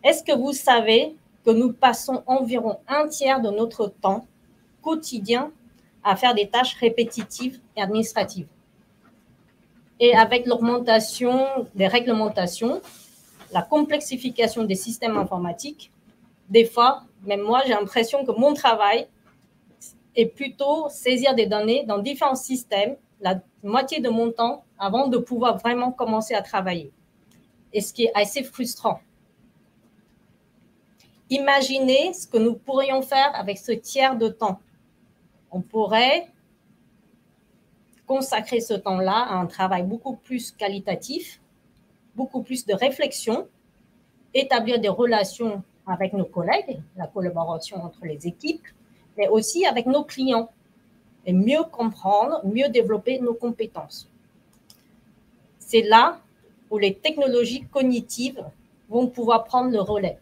Est-ce que vous savez que nous passons environ un tiers de notre temps quotidien à faire des tâches répétitives et administratives? Et avec l'augmentation des réglementations, la complexification des systèmes informatiques, des fois, même moi, j'ai l'impression que mon travail est plutôt saisir des données dans différents systèmes, la moitié de mon temps, avant de pouvoir vraiment commencer à travailler. Et ce qui est assez frustrant. Imaginez ce que nous pourrions faire avec ce tiers de temps. On pourrait consacrer ce temps-là à un travail beaucoup plus qualitatif, beaucoup plus de réflexion, établir des relations avec nos collègues, la collaboration entre les équipes, mais aussi avec nos clients, et mieux comprendre, mieux développer nos compétences. C'est là où les technologies cognitives vont pouvoir prendre le relais.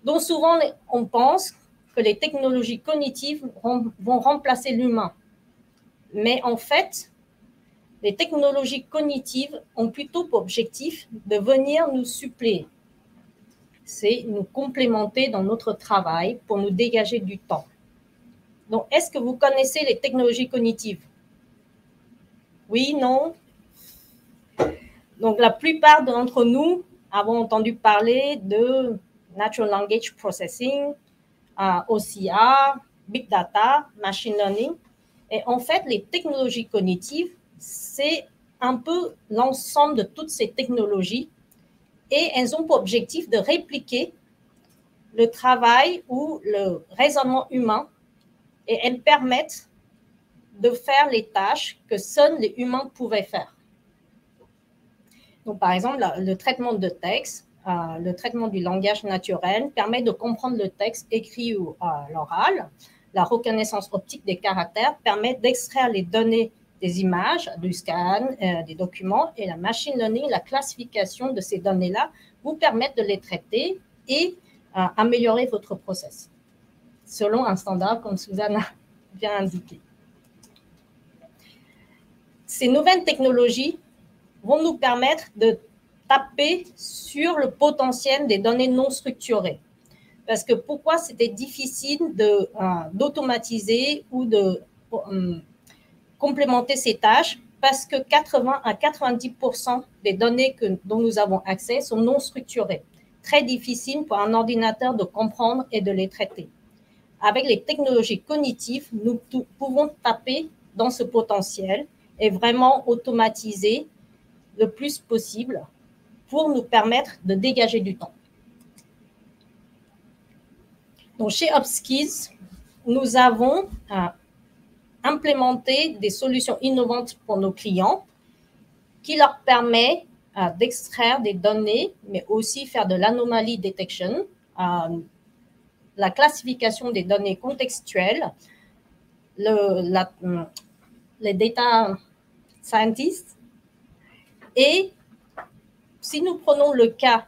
dont souvent on pense que les technologies cognitives vont remplacer l'humain. Mais en fait, les technologies cognitives ont plutôt pour objectif de venir nous suppléer. C'est nous complémenter dans notre travail pour nous dégager du temps. Donc, est-ce que vous connaissez les technologies cognitives? Oui, non? Donc, la plupart d'entre nous avons entendu parler de Natural Language Processing, OCR, Big Data, Machine Learning. Et en fait, les technologies cognitives, c'est un peu l'ensemble de toutes ces technologies et elles ont pour objectif de répliquer le travail ou le raisonnement humain et elles permettent de faire les tâches que seuls les humains pouvaient faire. Donc, par exemple, le traitement de texte, le traitement du langage naturel permet de comprendre le texte écrit ou à l'oral. La reconnaissance optique des caractères permet d'extraire les données des images, du scan, des documents, et la machine learning, la classification de ces données-là, vous permettent de les traiter et améliorer votre process, selon un standard, comme Suzanne a bien indiqué. Ces nouvelles technologies vont nous permettre de taper sur le potentiel des données non structurées. Parce que pourquoi c'était difficile d'automatiser ou de complémenter ces tâches? Parce que 80 à 90% des données dont nous avons accès sont non structurées. Très difficile pour un ordinateur de comprendre et de les traiter. Avec les technologies cognitives, nous pouvons taper dans ce potentiel et vraiment automatiser le plus possible pour nous permettre de dégager du temps. Donc, chez UpSkills, nous avons implémenté des solutions innovantes pour nos clients qui leur permet d'extraire des données, mais aussi faire de l'anomaly detection, la classification des données contextuelles, les data scientists. Et si nous prenons le cas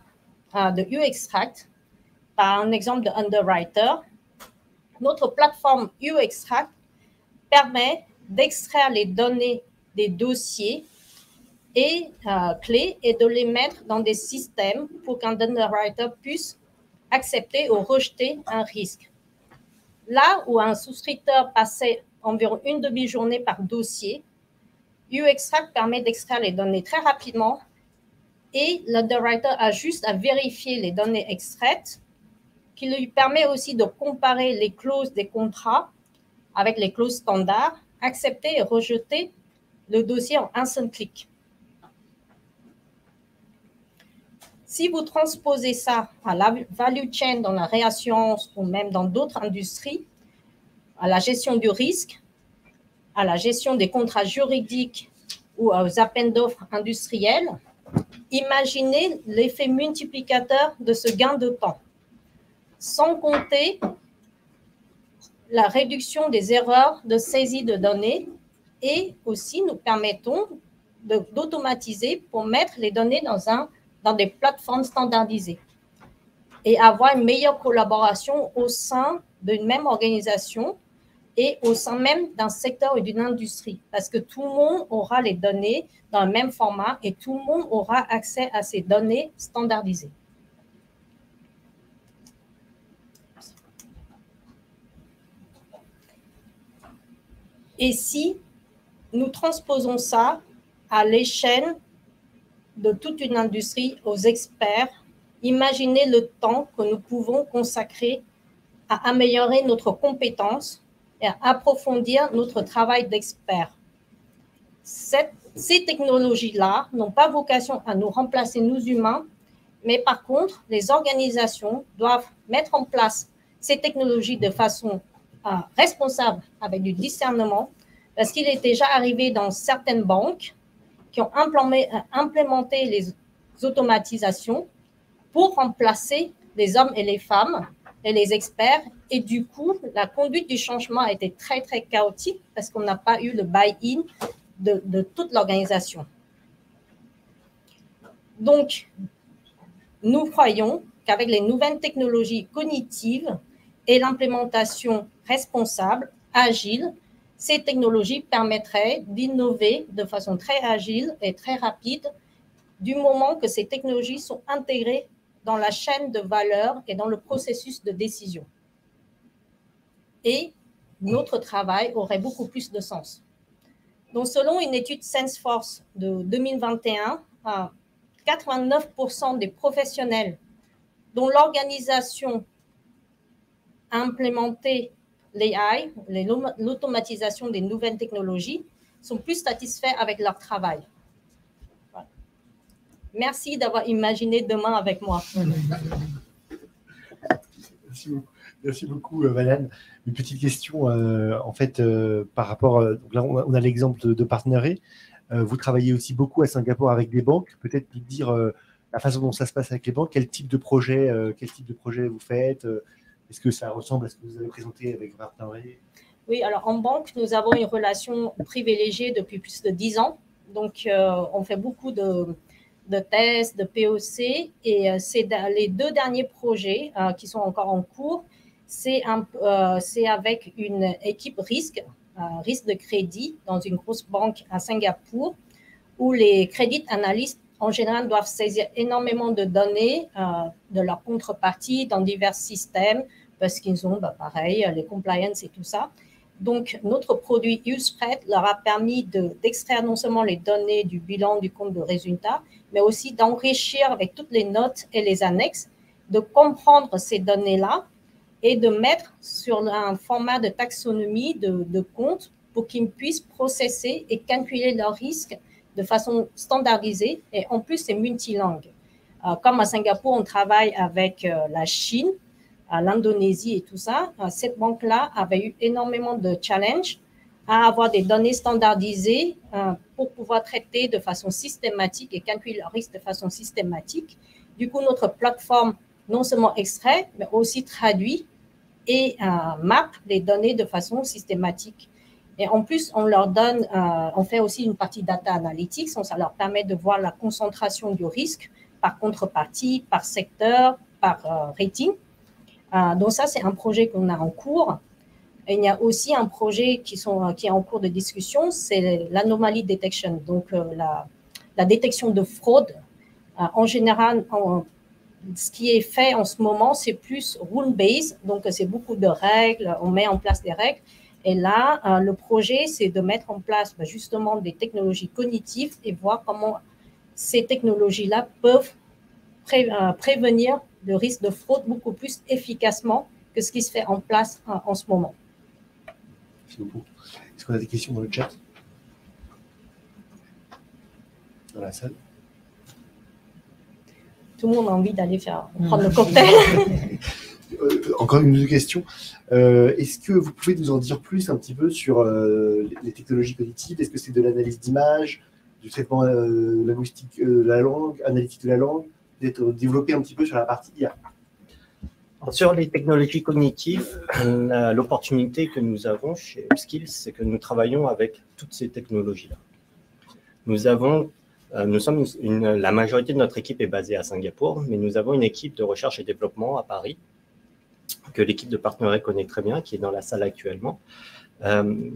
de UExtract, par un exemple de Underwriter, notre plateforme UExtract permet d'extraire les données des dossiers et clés et de les mettre dans des systèmes pour qu'un underwriter puisse accepter ou rejeter un risque. Là où un souscripteur passait environ une demi-journée par dossier, UExtract permet d'extraire les données très rapidement et l'underwriter a juste à vérifier les données extraites, qui lui permet aussi de comparer les clauses des contrats avec les clauses standards, accepter et rejeter le dossier en un seul clic. Si vous transposez ça à la value chain dans la réassurance ou même dans d'autres industries, à la gestion du risque, à la gestion des contrats juridiques ou aux appels d'offres industriels, imaginez l'effet multiplicateur de ce gain de temps. Sans compter la réduction des erreurs de saisie de données et aussi nous permettons d'automatiser pour mettre les données dans des plateformes standardisées et avoir une meilleure collaboration au sein d'une même organisation et au sein même d'un secteur ou d'une industrie parce que tout le monde aura les données dans le même format et tout le monde aura accès à ces données standardisées. Et si nous transposons ça à l'échelle de toute une industrie, aux experts, imaginez le temps que nous pouvons consacrer à améliorer notre compétence et à approfondir notre travail d'expert. Ces technologies-là n'ont pas vocation à nous remplacer, nous humains, mais par contre, les organisations doivent mettre en place ces technologies de façon responsable avec du discernement, parce qu'il est déjà arrivé dans certaines banques qui ont implémenté les automatisations pour remplacer les hommes et les femmes et les experts. Et du coup, la conduite du changement a été très, très chaotique parce qu'on n'a pas eu le buy-in de toute l'organisation. Donc, nous croyons qu'avec les nouvelles technologies cognitives et l'implémentation responsable, agile, ces technologies permettraient d'innover de façon très agile et très rapide du moment que ces technologies sont intégrées dans la chaîne de valeur et dans le processus de décision. Et notre travail aurait beaucoup plus de sens. Donc, selon une étude Salesforce de 2021, 89% des professionnels dont l'organisation a implémenté l'AI, l'automatisation des nouvelles technologies, sont plus satisfaits avec leur travail. Voilà. Merci d'avoir imaginé demain avec moi. Merci beaucoup, Valane. Une petite question, en fait, par rapport, donc là, on a l'exemple de Partneret. Vous travaillez aussi beaucoup à Singapour avec des banques. Peut-être nous dire la façon dont ça se passe avec les banques, quel type de projet vous faites, est-ce que ça ressemble à ce que vous avez présenté avec Partneret? Oui, alors en banque, nous avons une relation privilégiée depuis plus de 10 ans. Donc, on fait beaucoup de tests, de POC, et c'est les 2 derniers projets qui sont encore en cours. C'est avec une équipe risque de crédit dans une grosse banque à Singapour, où les credit analystes, en général, doivent saisir énormément de données de leur contrepartie dans divers systèmes, parce qu'ils ont, pareil, les compliance et tout ça. Donc, notre produit USpread leur a permis d'extraire non seulement les données du bilan du compte de résultat, mais aussi d'enrichir avec toutes les notes et les annexes, de comprendre ces données-là et de mettre sur un format de taxonomie de compte pour qu'ils puissent processer et calculer leurs risques de façon standardisée. Et en plus, c'est multilingue. Comme à Singapour, on travaille avec la Chine, l'Indonésie et tout ça, cette banque-là avait eu énormément de challenges à avoir des données standardisées pour pouvoir traiter de façon systématique et calculer leurs risques de façon systématique. Du coup, notre plateforme non seulement extrait, mais aussi traduit et map les données de façon systématique. Et en plus, on leur donne, on fait aussi une partie data analytics, ça leur permet de voir la concentration du risque par contrepartie, par secteur, par rating. Donc ça, c'est un projet qu'on a en cours. Et il y a aussi un projet qui est en cours de discussion, c'est l'anomaly detection, donc la détection de fraude. En général, ce qui est fait en ce moment, c'est plus rule-based, donc c'est beaucoup de règles, on met en place des règles. Et là, le projet, c'est de mettre en place justement des technologies cognitives et voir comment ces technologies-là peuvent prévenir le risque de fraude beaucoup plus efficacement que ce qui se fait en place en ce moment. Merci beaucoup. Est-ce qu'on a des questions dans le chat? Dans la salle? Tout le monde a envie d'aller prendre le cocktail. Encore une question. Est-ce que vous pouvez nous en dire plus un petit peu sur les technologies cognitives? Est-ce que c'est de l'analyse d'image, du traitement linguistique de la langue, analytique de la langue? Peut-être développer un petit peu sur la partie IA. Sur les technologies cognitives, l'opportunité que nous avons chez Upskills, c'est que nous travaillons avec toutes ces technologies-là. Nous sommes la majorité de notre équipe est basée à Singapour, mais nous avons une équipe de recherche et développement à Paris, que l'équipe de Partneret connaît très bien, qui est dans la salle actuellement.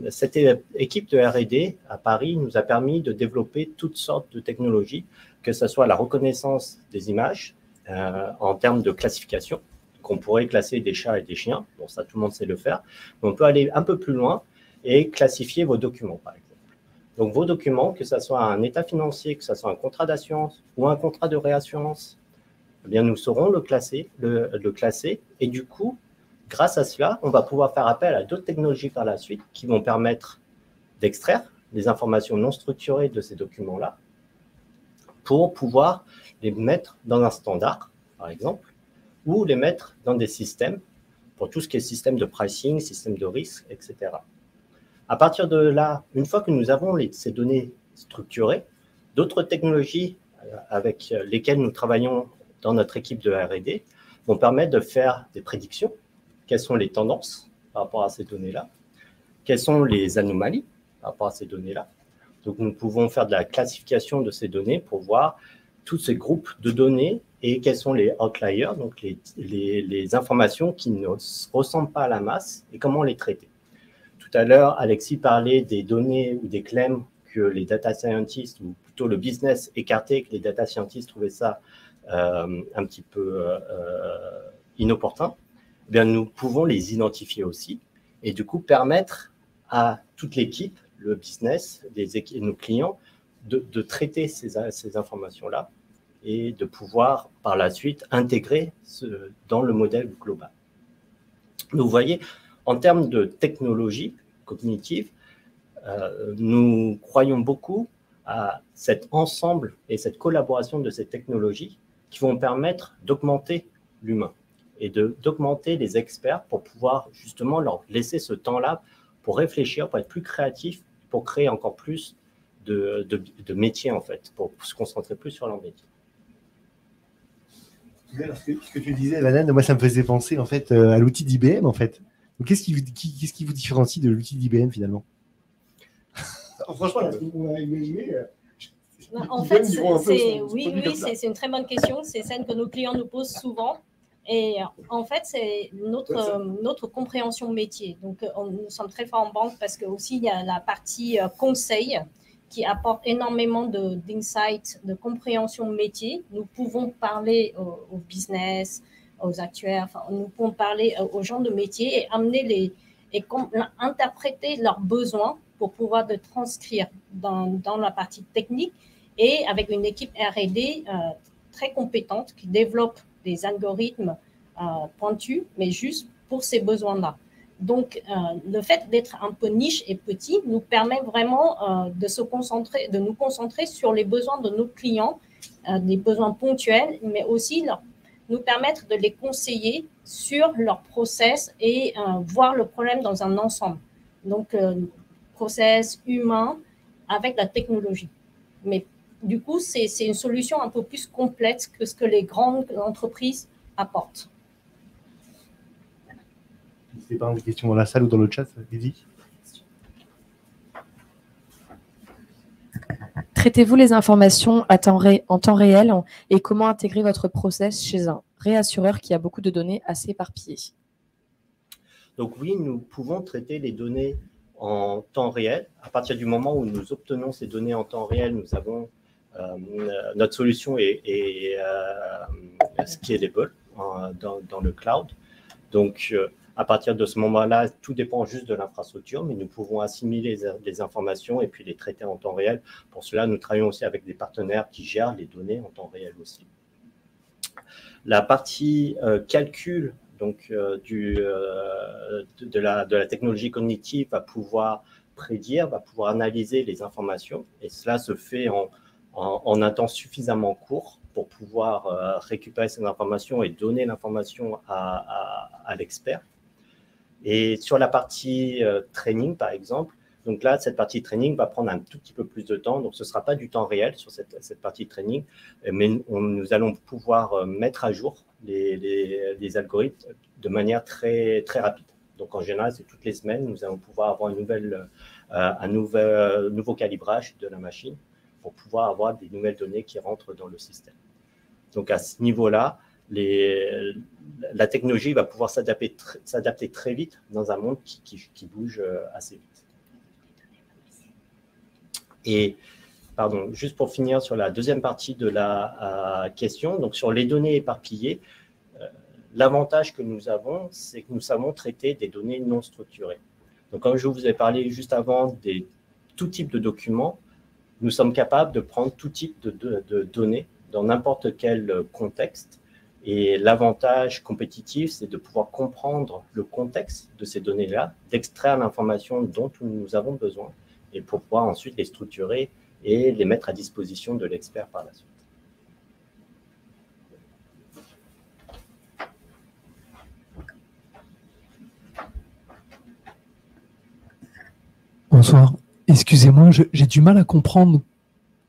Cette équipe de R&D à Paris nous a permis de développer toutes sortes de technologies, que ce soit la reconnaissance des images en termes de classification, qu'on pourrait classer des chats et des chiens. Bon, ça, tout le monde sait le faire. Mais on peut aller un peu plus loin et classifier vos documents, par exemple. Donc, vos documents, que ce soit un état financier, que ce soit un contrat d'assurance ou un contrat de réassurance, eh bien, nous saurons le classer. Et du coup, grâce à cela, on va pouvoir faire appel à d'autres technologies par la suite qui vont permettre d'extraire les informations non structurées de ces documents-là pour pouvoir les mettre dans un standard, par exemple, ou les mettre dans des systèmes, pour tout ce qui est système de pricing, système de risque, etc. À partir de là, une fois que nous avons ces données structurées, d'autres technologies avec lesquelles nous travaillons dans notre équipe de R&D vont permettre de faire des prédictions. Quelles sont les tendances par rapport à ces données-là? Quelles sont les anomalies par rapport à ces données-là? Donc, nous pouvons faire de la classification de ces données pour voir tous ces groupes de données et quels sont les outliers, donc les informations qui ne ressemblent pas à la masse et comment les traiter. Tout à l'heure, Alexis parlait des données ou des claims que les data scientists, ou plutôt le business écartait, que les data scientists trouvaient ça un petit peu inopportun. Eh bien, nous pouvons les identifier aussi et du coup permettre à toute l'équipe, le business, nos clients, de traiter ces informations-là et de pouvoir par la suite intégrer dans le modèle global. Donc, vous voyez, en termes de technologie cognitive, nous croyons beaucoup à cet ensemble et cette collaboration de ces technologies qui vont permettre d'augmenter l'humain et d'augmenter les experts pour pouvoir justement leur laisser ce temps-là pour réfléchir, pour être plus créatifs, pour créer encore plus de métiers en fait, pour se concentrer plus sur leur métier. Ce que tu disais, Vanane, moi ça me faisait penser en fait à l'outil d'IBM en fait. Qu'est-ce qui vous différencie de l'outil d'IBM finalement? Franchement, là, on a imaginé. En fait, c'est une très bonne question. C'est celle que nos clients nous posent souvent. Et en fait, c'est notre compréhension métier. Donc, nous sommes très forts en banque parce qu'aussi, il y a la partie conseil qui apporte énormément d'insights, de compréhension métier. Nous pouvons parler au business, aux actuaires, enfin, nous pouvons parler aux gens de métier et amener interpréter leurs besoins pour pouvoir le transcrire dans la partie technique et avec une équipe R&D très compétente qui développe des algorithmes pointus, mais juste pour ces besoins-là. Donc, le fait d'être un peu niche et petit nous permet vraiment de nous concentrer sur les besoins de nos clients, des besoins ponctuels, mais aussi nous permettre de les conseiller sur leur process et voir le problème dans un ensemble. Donc, process humain avec la technologie. Mais du coup, c'est une solution un peu plus complète que ce que les grandes entreprises apportent. N'hésitez pas à des questions dans la salle ou dans le chat, Lydie. Traitez-vous les informations en temps réel et comment intégrer votre process chez un réassureur qui a beaucoup de données assez éparpillées? Donc oui, nous pouvons traiter les données en temps réel. À partir du moment où nous obtenons ces données en temps réel, nous avons notre solution est scalable dans le cloud. Donc, à partir de ce moment-là, tout dépend juste de l'infrastructure, mais nous pouvons assimiler les informations et puis les traiter en temps réel. Pour cela, nous travaillons aussi avec des partenaires qui gèrent les données en temps réel aussi. La partie calcul donc, de la technologie cognitive va pouvoir prédire, va pouvoir analyser les informations, et cela se fait en un temps suffisamment court pour pouvoir récupérer ces informations et donner l'information à l'expert. Et sur la partie training, par exemple, donc là, cette partie training va prendre un tout petit peu plus de temps. Donc, ce ne sera pas du temps réel sur cette partie training, mais nous allons pouvoir mettre à jour les algorithmes de manière très, très rapide. Donc, en général, c'est toutes les semaines, nous allons pouvoir avoir un nouveau calibrage de la machine pour pouvoir avoir des nouvelles données qui rentrent dans le système. Donc, à ce niveau-là, la technologie va pouvoir s'adapter très vite dans un monde qui bouge assez vite. Et, pardon, juste pour finir sur la deuxième partie de la question, donc sur les données éparpillées, l'avantage que nous avons, c'est que nous savons traiter des données non structurées. Donc, comme je vous ai parlé juste avant de tout type de documents, nous sommes capables de prendre tout type de données dans n'importe quel contexte. Et l'avantage compétitif, c'est de pouvoir comprendre le contexte de ces données-là, d'extraire l'information dont nous avons besoin et pour pouvoir ensuite les structurer et les mettre à disposition de l'expert par la suite. Bonsoir. Excusez-moi, j'ai du mal à comprendre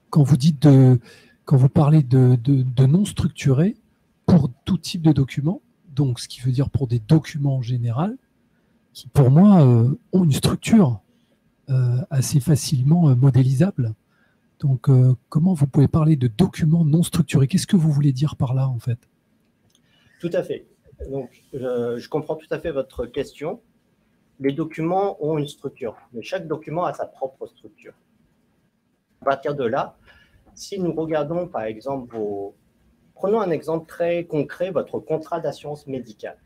quand vous parlez de non structuré pour tout type de documents, donc ce qui veut dire pour des documents en général, qui pour moi ont une structure assez facilement modélisable. Donc, comment vous pouvez parler de documents non structurés? Qu'est-ce que vous voulez dire par là, en fait? Tout à fait. Donc, je comprends tout à fait votre question. Les documents ont une structure, mais chaque document a sa propre structure. À partir de là, si nous regardons, par exemple, prenons un exemple très concret, votre contrat d'assurance médicale.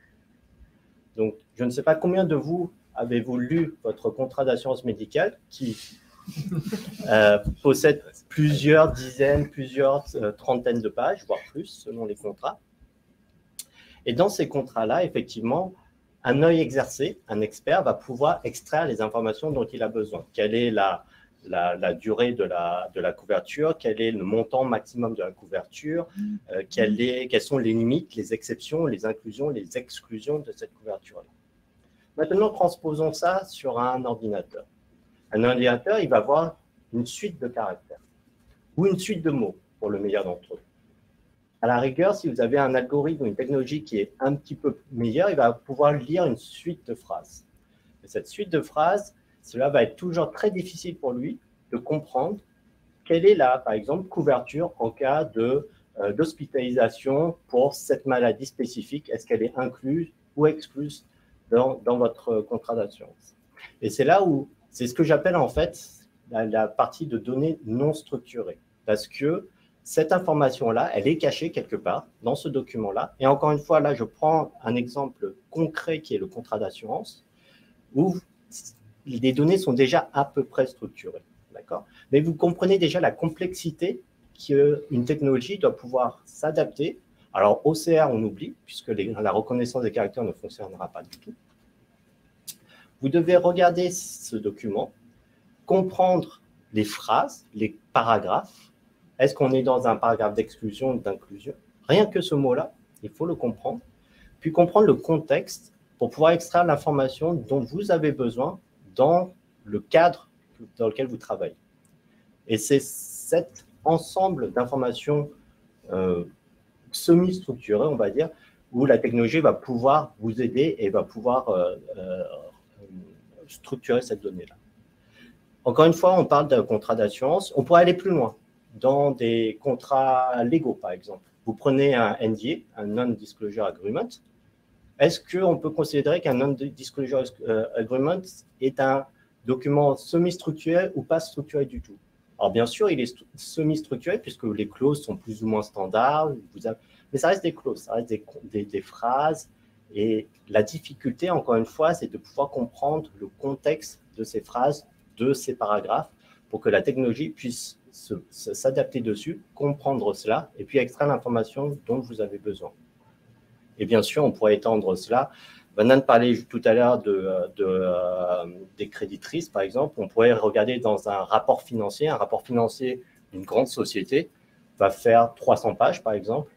Donc, je ne sais pas combien de vous avez-vous lu votre contrat d'assurance médicale qui possède plusieurs dizaines, plusieurs trentaines de pages, voire plus, selon les contrats. Et dans ces contrats-là, effectivement, un œil exercé, un expert, va pouvoir extraire les informations dont il a besoin. Quelle est la durée de la couverture, quel est le montant maximum de la couverture, quelles sont les limites, les exceptions, les inclusions, les exclusions de cette couverture-là. Maintenant, transposons ça sur un ordinateur. Un ordinateur, il va avoir une suite de caractères ou une suite de mots, pour le meilleur d'entre eux. À la rigueur, si vous avez un algorithme ou une technologie qui est un petit peu meilleure, il va pouvoir lire une suite de phrases. Et cette suite de phrases, cela va être toujours très difficile pour lui de comprendre quelle est la, par exemple, couverture en cas d'hospitalisation pour cette maladie spécifique. Est-ce qu'elle est incluse ou excluse dans votre contrat d'assurance? Et c'est là où, c'est ce que j'appelle en fait la partie de données non structurées. Parce que cette information-là, elle est cachée quelque part dans ce document-là. Et encore une fois, là, je prends un exemple concret qui est le contrat d'assurance, où les données sont déjà à peu près structurées. D'accord? Mais vous comprenez déjà la complexité qu'une technologie doit pouvoir s'adapter. Alors, OCR, on oublie, puisque la reconnaissance des caractères ne fonctionnera pas du tout. Vous devez regarder ce document, comprendre les phrases, les paragraphes. Est-ce qu'on est dans un paragraphe d'exclusion ou d'inclusion? Rien que ce mot-là, il faut le comprendre. Puis comprendre le contexte pour pouvoir extraire l'information dont vous avez besoin dans le cadre dans lequel vous travaillez. Et c'est cet ensemble d'informations semi-structurées, on va dire, où la technologie va pouvoir vous aider et va pouvoir structurer cette donnée-là. Encore une fois, on parle d'un contrat d'assurance. On pourrait aller plus loin dans des contrats légaux, par exemple. Vous prenez un NDA, un Non-Disclosure Agreement. Est-ce qu'on peut considérer qu'un Non-Disclosure Agreement est un document semi-structuré ou pas structuré du tout? Alors, bien sûr, il est semi-structuré puisque les clauses sont plus ou moins standards, mais ça reste des clauses, ça reste des phrases. Et la difficulté, encore une fois, c'est de pouvoir comprendre le contexte de ces phrases, de ces paragraphes, pour que la technologie puisse s'adapter dessus, comprendre cela, et puis extraire l'information dont vous avez besoin. Et bien sûr, on pourrait étendre cela. Vannan parlait tout à l'heure des créditrices, par exemple. On pourrait regarder dans un rapport financier. Un rapport financier d'une grande société va faire 300 pages, par exemple.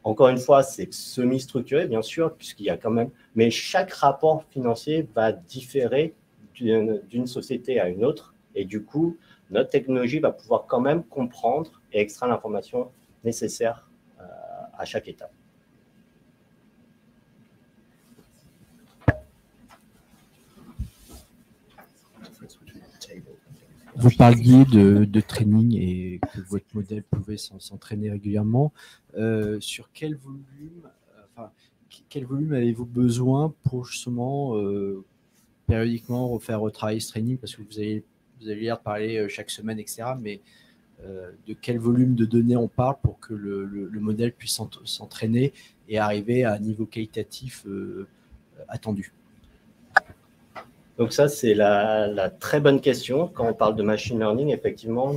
Encore une fois, c'est semi-structuré, bien sûr, puisqu'il y a quand même… Mais chaque rapport financier va différer d'une société à une autre. Et du coup, notre technologie va pouvoir quand même comprendre et extraire l'information nécessaire à chaque étape. Vous parliez de training et que votre modèle pouvait s'entraîner régulièrement. Sur quel volume avez-vous besoin pour justement périodiquement refaire retravailler ce training? Parce que vous avez l'air de parler chaque semaine, etc. Mais de quel volume de données on parle pour que le modèle puisse s'entraîner et arriver à un niveau qualitatif attendu? Donc ça, c'est la très bonne question. Quand on parle de machine learning, effectivement,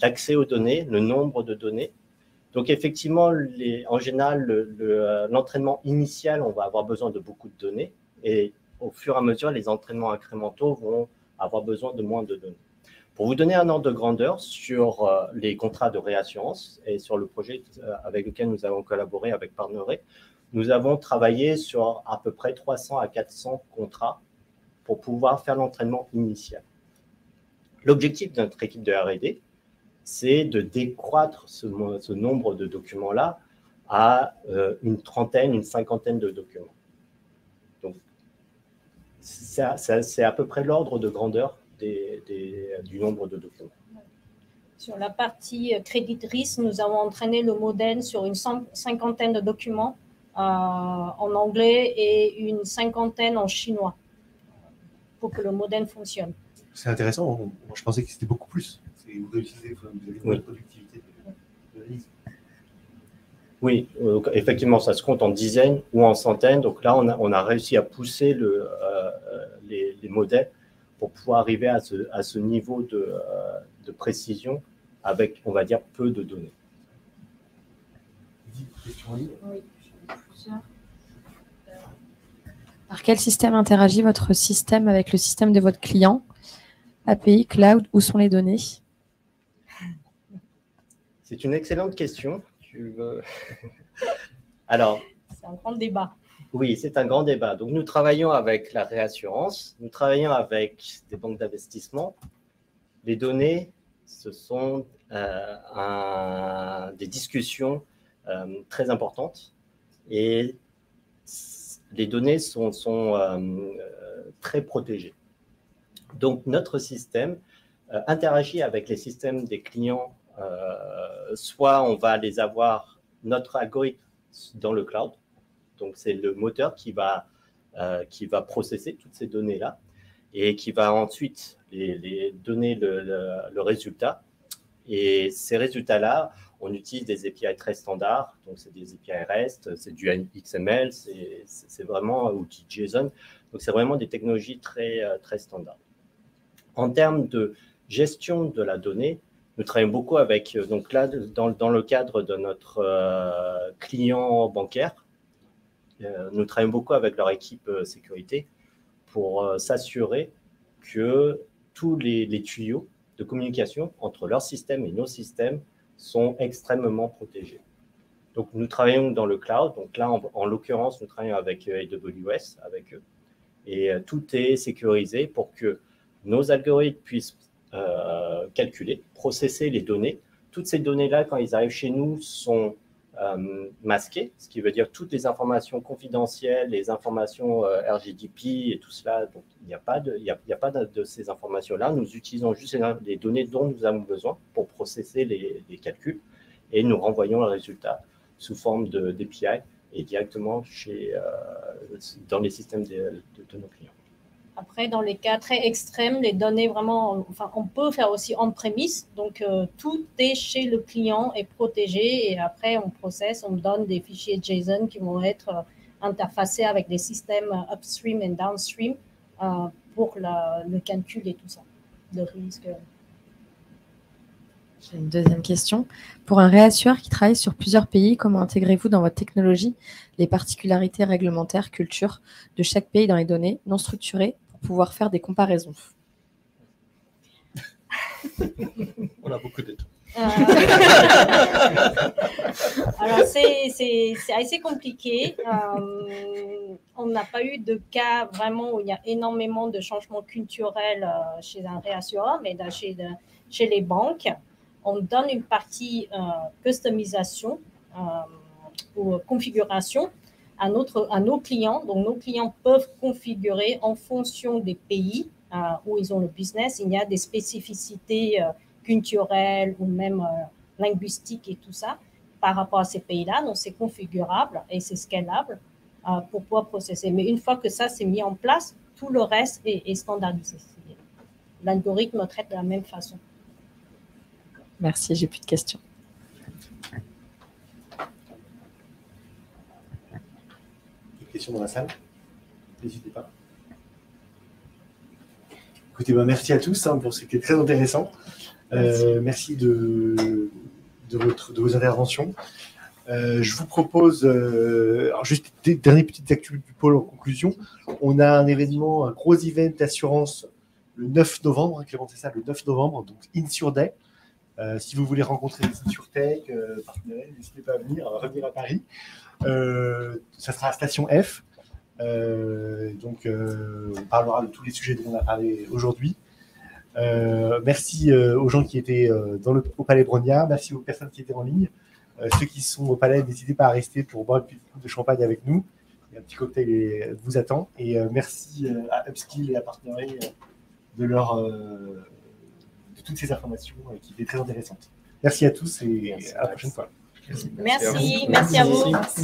l'accès aux données, le nombre de données. Donc effectivement, en général, l'entraînement initial, on va avoir besoin de beaucoup de données. Et au fur et à mesure, les entraînements incrémentaux vont avoir besoin de moins de données. Pour vous donner un ordre de grandeur sur les contrats de réassurance et sur le projet avec lequel nous avons collaboré avec Partneret, nous avons travaillé sur à peu près 300 à 400 contrats pour pouvoir faire l'entraînement initial. L'objectif de notre équipe de R&D, c'est de décroître ce nombre de documents-là à une trentaine, une cinquantaine de documents. Donc, c'est à peu près l'ordre de grandeur du nombre de documents. Sur la partie crédit risque, nous avons entraîné le modèle sur une cinquantaine de documents en anglais et une cinquantaine en chinois pour que le modèle fonctionne. C'est intéressant. Je pensais que c'était beaucoup plus. Vous réussissez, vous avez une productivité de l'analyse. Oui, effectivement, ça se compte en dizaines ou en centaines. Donc là, on a réussi à pousser les modèles pour pouvoir arriver à ce niveau de précision avec, on va dire, peu de données. Oui. Par quel système interagit votre système avec le système de votre client? API, cloud, où sont les données? C'est une excellente question. Alors, c'est un grand débat. Oui, c'est un grand débat. Donc, nous travaillons avec la réassurance, nous travaillons avec des banques d'investissement. Les données, ce sont des discussions très importantes et les données sont très protégées. Donc, notre système interagit avec les systèmes des clients. Soit on va les avoir, notre algorithme, dans le cloud. Donc, c'est le moteur qui va processer toutes ces données-là et qui va ensuite les donner le résultat. Et ces résultats-là, on utilise des API très standards. Donc, c'est des API REST, c'est du XML, c'est vraiment outil JSON. Donc, c'est vraiment des technologies très, très standards. En termes de gestion de la donnée, nous travaillons beaucoup avec, donc là, dans le cadre de notre client bancaire, nous travaillons beaucoup avec leur équipe sécurité pour s'assurer que tous les tuyaux de communication entre leur système et nos systèmes sont extrêmement protégés. Donc, nous travaillons dans le cloud. Donc là, en l'occurrence, nous travaillons avec AWS, avec eux. Et tout est sécurisé pour que nos algorithmes puissent calculer, processer les données. Toutes ces données-là, quand ils arrivent chez nous, sont masquées, ce qui veut dire toutes les informations confidentielles, les informations RGDP et tout cela. Donc, il n'y a pas de ces informations-là. Nous utilisons juste les données dont nous avons besoin pour processer les calculs et nous renvoyons le résultat sous forme d'API et directement dans les systèmes de nos clients. Après, dans les cas très extrêmes, les données vraiment, enfin, on peut faire aussi on-premise. Donc, tout est chez le client est protégé et après, on processe, on donne des fichiers JSON qui vont être interfacés avec des systèmes upstream et downstream pour le calcul et tout ça, le risque. J'ai une deuxième question. Pour un réassureur qui travaille sur plusieurs pays, comment intégrez-vous dans votre technologie les particularités réglementaires, culture de chaque pays dans les données non structurées pour pouvoir faire des comparaisons? On a beaucoup d'études. Alors, c'est assez compliqué. On n'a pas eu de cas vraiment où il y a énormément de changements culturels chez un réassureur, mais chez les banques, on donne une partie customisation ou configuration à nos clients. Donc, nos clients peuvent configurer en fonction des pays où ils ont le business. Il y a des spécificités culturelles ou même linguistiques et tout ça par rapport à ces pays-là. Donc, c'est configurable et c'est scalable pour pouvoir processer. Mais une fois que ça s'est mis en place, tout le reste est standardisé. L'algorithme traite de la même façon. Merci, j'ai plus de questions. Des questions dans la salle? N'hésitez pas. Écoutez, merci à tous pour ce qui est très intéressant. Merci de vos interventions. Je vous propose, alors juste des dernières petites actus du pôle en conclusion. On a un événement, un gros event d'assurance le 9 novembre, Clément, c'est ça, le 9 novembre, donc InsurDay. Si vous voulez rencontrer les InsurTech, partenaires, n'hésitez pas à revenir à Paris. Ça sera à Station F. Donc, on parlera de tous les sujets dont on a parlé aujourd'hui. Merci aux gens qui étaient au Palais Brognard. Merci aux personnes qui étaient en ligne. Ceux qui sont au Palais, n'hésitez pas à rester pour boire une petite coupe de champagne avec nous. Un petit cocktail vous attend. Et merci à Upskill et à Partnering de toutes ces informations qui étaient très intéressantes. Merci à tous et à la prochaine fois. Merci à vous. Merci.